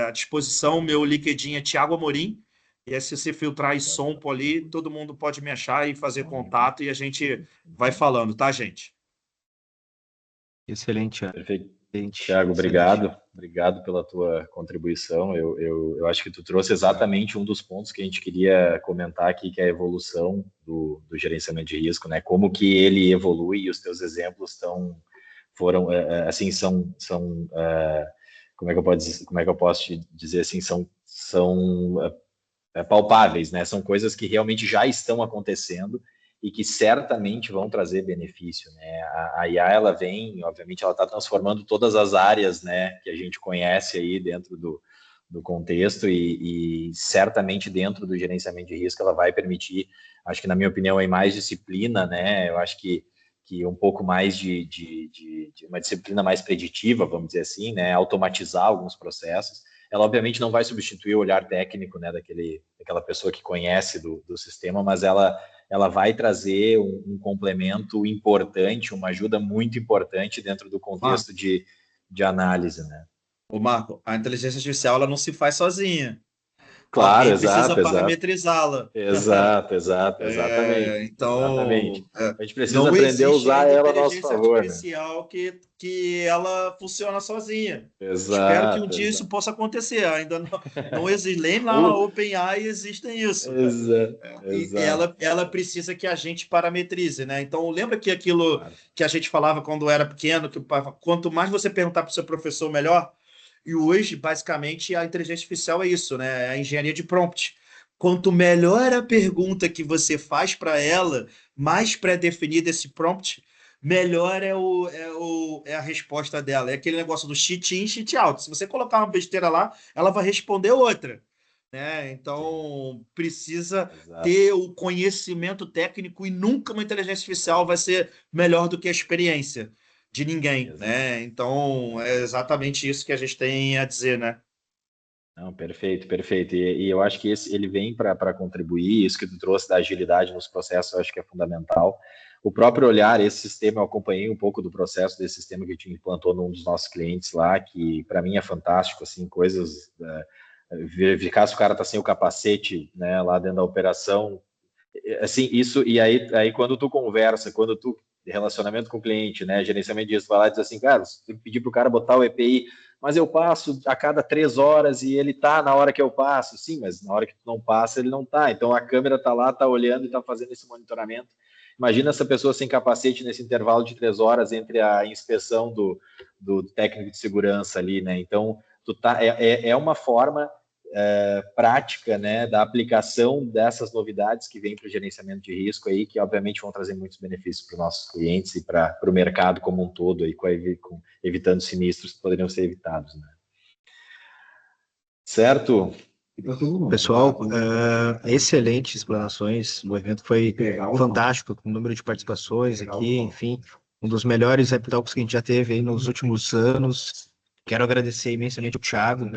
à disposição, meu LinkedIn é Thiago Amorim, e aí, se você filtrar e Sompo ali, todo mundo pode me achar e fazer contato, e a gente vai falando, tá, gente? Excelente, Thiago. Perfeito. Excelente. Thiago, obrigado pela tua contribuição. Eu acho que tu trouxe exatamente um dos pontos que a gente queria comentar aqui, que é a evolução do gerenciamento de risco, né? Como que ele evolui e os teus exemplos foram assim, como é que eu posso te dizer assim, são palpáveis, né? São coisas que realmente já estão acontecendo e que certamente vão trazer benefício, né? A IA, ela vem, obviamente, ela está transformando todas as áreas, né, que a gente conhece aí dentro do contexto e certamente dentro do gerenciamento de risco ela vai permitir, acho que na minha opinião, aí mais disciplina, né? Eu acho que um pouco mais de uma disciplina mais preditiva, vamos dizer assim, né? Automatizar alguns processos. Ela, obviamente, não vai substituir o olhar técnico, né, daquela pessoa que conhece do sistema, mas ela vai trazer um complemento importante, uma ajuda muito importante dentro do contexto de análise, né? Ô, Marco, a inteligência artificial ela não se faz sozinha. Claro, Alguém precisa exato. parametrizá-la. Exatamente. Então, A gente precisa não aprender a existe usar ainda ela a nosso inteligência favor, né? artificial que ela funciona sozinha. Espero que um Exato. dia isso possa acontecer. Ainda não existe. Nem lá na OpenAI existem isso. E ela precisa que a gente parametrize, né? Então, lembra que aquilo Claro. que a gente falava quando era pequeno, que quanto mais você perguntar para o seu professor, melhor. E hoje, basicamente, a inteligência artificial é isso, né? É a engenharia de prompt. Quanto melhor a pergunta que você faz para ela, mais pré-definido esse prompt, melhor é a resposta dela. É aquele negócio do cheat in, cheat out. Se você colocar uma besteira lá, ela vai responder outra. Né? Então, precisa ter o conhecimento técnico e nunca uma inteligência artificial vai ser melhor do que a experiência de ninguém, né? Então, é exatamente isso que a gente tem a dizer, né? Não, perfeito. E eu acho que ele vem para contribuir, isso que tu trouxe da agilidade nos processos, eu acho que é fundamental. O próprio olhar, esse sistema, eu acompanhei um pouco do processo desse sistema que a gente implantou num dos nossos clientes lá, que para mim é fantástico, assim, coisas, verificar se o cara está sem o capacete, né, lá dentro da operação, assim, isso, e aí quando tu conversa, relacionamento com o cliente, né, gerenciamento disso, vai lá e diz assim, cara, você tem que pedir para o cara botar o EPI, mas eu passo a cada 3 horas e ele tá na hora que eu passo. Sim, mas na hora que tu não passa, ele não tá. Então a câmera tá lá, tá olhando e tá fazendo esse monitoramento. Imagina essa pessoa sem capacete nesse intervalo de 3 horas entre a inspeção do técnico de segurança ali, né? Então, é uma forma prática, né, da aplicação dessas novidades que vêm para o gerenciamento de risco aí, que obviamente vão trazer muitos benefícios para os nossos clientes e para o mercado como um todo, aí, evitando sinistros que poderiam ser evitados, né? Certo? Pessoal, excelentes explanações. O evento foi fantástico, com o número de participações aqui, enfim, um dos melhores Rap Talks que a gente já teve aí nos últimos anos. Quero agradecer imensamente ao Thiago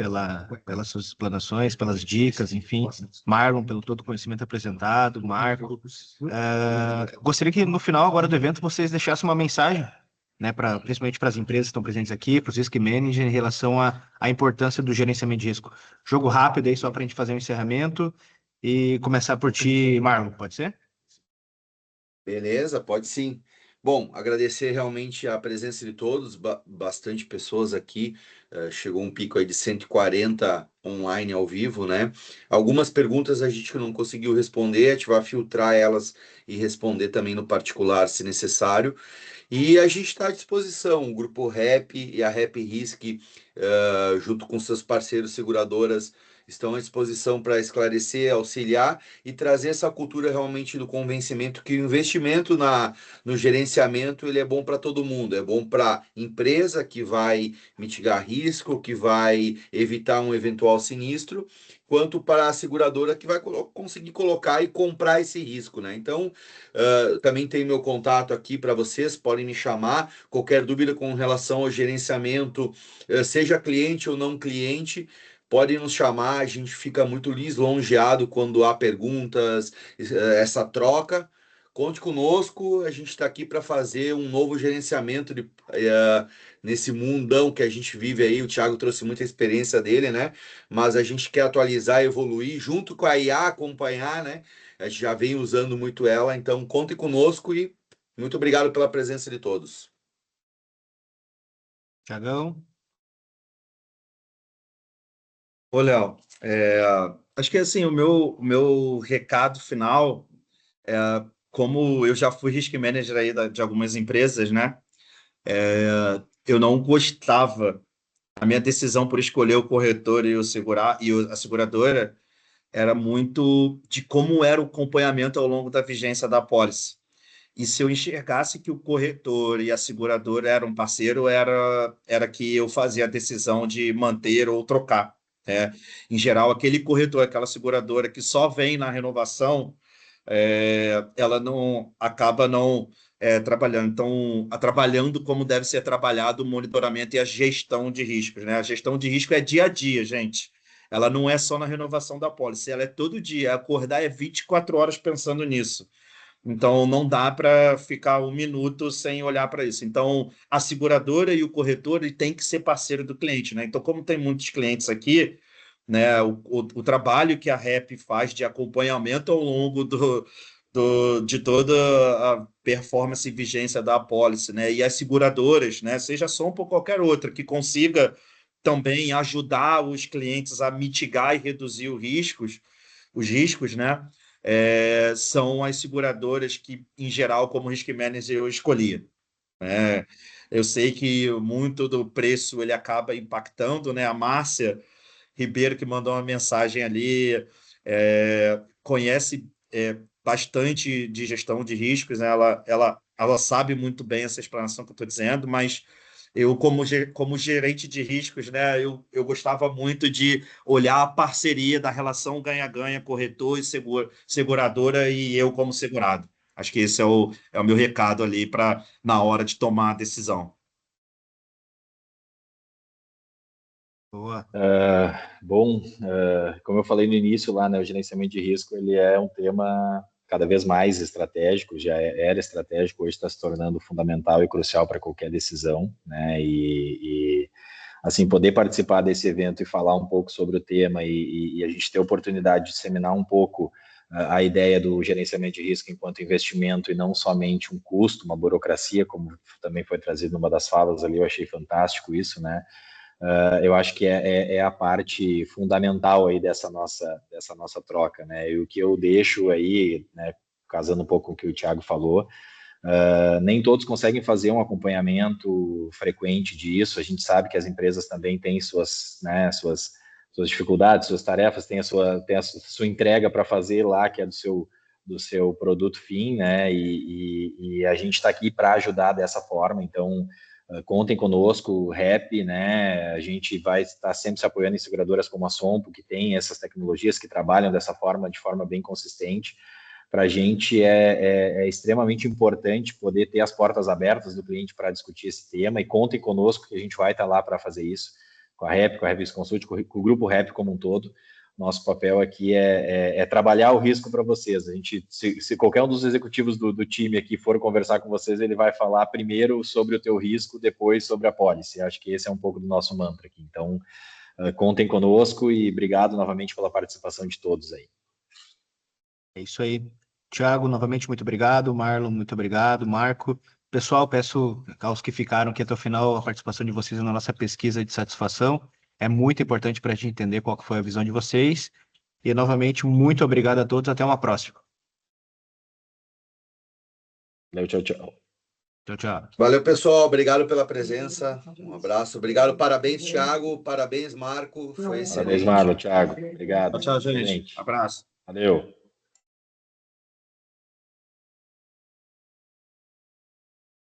pelas suas explanações, pelas dicas, enfim, Marlon pelo todo o conhecimento apresentado, Marco. Gostaria que no final agora do evento vocês deixassem uma mensagem, né, principalmente para as empresas que estão presentes aqui, para os risk managers, em relação à importância do gerenciamento de risco. Jogo rápido aí, só para a gente fazer um encerramento e começar por ti, Marlon, pode ser? Beleza, pode sim. Bom, agradecer realmente a presença de todos, bastante pessoas aqui, chegou um pico aí de 140 online ao vivo, né? Algumas perguntas a gente não conseguiu responder, a gente vai filtrar elas e responder também no particular, se necessário. E a gente está à disposição, o Grupo REP e a REP Risk, junto com seus parceiros seguradoras, estão à disposição para esclarecer, auxiliar e trazer essa cultura realmente do convencimento que o investimento no gerenciamento ele é bom para todo mundo, é bom para a empresa que vai mitigar risco, que vai evitar um eventual sinistro, quanto para a seguradora que vai conseguir colocar e comprar esse risco, né? Então, também tem meu contato aqui para vocês, podem me chamar. Qualquer dúvida com relação ao gerenciamento, seja cliente ou não cliente, podem nos chamar. A gente fica muito lisonjeado quando há perguntas, essa troca. Conte conosco, a gente está aqui para fazer um novo gerenciamento nesse mundão que a gente vive aí. O Thiago trouxe muita experiência dele, né? Mas a gente quer atualizar, evoluir, junto com a IA, acompanhar, né? A gente já vem usando muito ela, então contem conosco e muito obrigado pela presença de todos. Thiagão? Ô, Léo, acho que assim, o meu recado final, como eu já fui risk manager aí de algumas empresas, né? Eu não gostava, a minha decisão por escolher o corretor e a seguradora era muito de como era o acompanhamento ao longo da vigência da apólice. E se eu enxergasse que o corretor e a seguradora eram um parceiro, era que eu fazia a decisão de manter ou trocar. Né? Em geral, aquele corretor, aquela seguradora que só vem na renovação, ela não acaba não trabalhando. Então, trabalhando como deve ser trabalhado o monitoramento e a gestão de riscos. Né? A gestão de risco é dia a dia, gente. Ela não é só na renovação da pólice, ela é todo dia. Acordar é 24 horas pensando nisso. Então, não dá para ficar um minuto sem olhar para isso. Então, a seguradora e o corretor ele tem que ser parceiro do cliente, né? Então, como tem muitos clientes aqui, né, o trabalho que a REP faz de acompanhamento ao longo de toda a performance e vigência da apólice, né? E as seguradoras, né, seja Sompo ou qualquer outra, que consiga também ajudar os clientes a mitigar e reduzir os riscos, né? São as seguradoras que, em geral, como risk manager, eu escolhia. Né? Eu sei que muito do preço ele acaba impactando, né? A Márcia Ribeiro, que mandou uma mensagem ali, conhece bastante de gestão de riscos, né? Ela sabe muito bem essa explanação que eu estou dizendo, mas eu, como gerente de riscos, né, eu gostava muito de olhar a parceria da relação ganha-ganha, corretor e seguradora e eu como segurado. Acho que esse é o meu recado ali para na hora de tomar a decisão. Boa. Bom, como eu falei no início lá, né, o gerenciamento de risco ele é um tema cada vez mais estratégico, já era estratégico, hoje está se tornando fundamental e crucial para qualquer decisão, né, e assim, poder participar desse evento e falar um pouco sobre o tema e a gente ter a oportunidade de disseminar um pouco a ideia do gerenciamento de risco enquanto investimento e não somente um custo, uma burocracia, como também foi trazido numa das falas ali, eu achei fantástico isso, né, eu acho que é a parte fundamental aí dessa nossa troca, né? E o que eu deixo aí, né, casando um pouco com o que o Thiago falou, nem todos conseguem fazer um acompanhamento frequente disso. A gente sabe que as empresas também têm suas dificuldades, suas tarefas, tem a sua entrega para fazer lá, que é do seu produto fim, né? E a gente está aqui para ajudar dessa forma, então contem conosco, REP, né? A gente vai estar sempre se apoiando em seguradoras como a Sompo, que tem essas tecnologias, que trabalham dessa forma, de forma bem consistente. Para a gente é extremamente importante poder ter as portas abertas do cliente para discutir esse tema e contem conosco que a gente vai estar lá para fazer isso, com a REP Consult, com o Grupo REP como um todo. Nosso papel aqui é trabalhar o risco para vocês. A gente, se qualquer um dos executivos do time aqui for conversar com vocês, ele vai falar primeiro sobre o teu risco, depois sobre a pólice. Acho que esse é um pouco do nosso mantra aqui. Então, contem conosco e obrigado novamente pela participação de todos aí. É isso aí. Thiago, novamente, muito obrigado. Marlon, muito obrigado. Marco. Pessoal, peço aos que ficaram aqui até o final a participação de vocês na nossa pesquisa de satisfação. É muito importante para a gente entender qual que foi a visão de vocês. E, novamente, muito obrigado a todos. Até uma próxima. Tchau, tchau. Tchau, tchau. Valeu, pessoal. Obrigado pela presença. Um abraço. Obrigado. Parabéns, Thiago. Parabéns, Marco. Foi excelente. Parabéns, Marlon, Thiago. Obrigado. Tchau, gente. Excelente. Abraço. Valeu.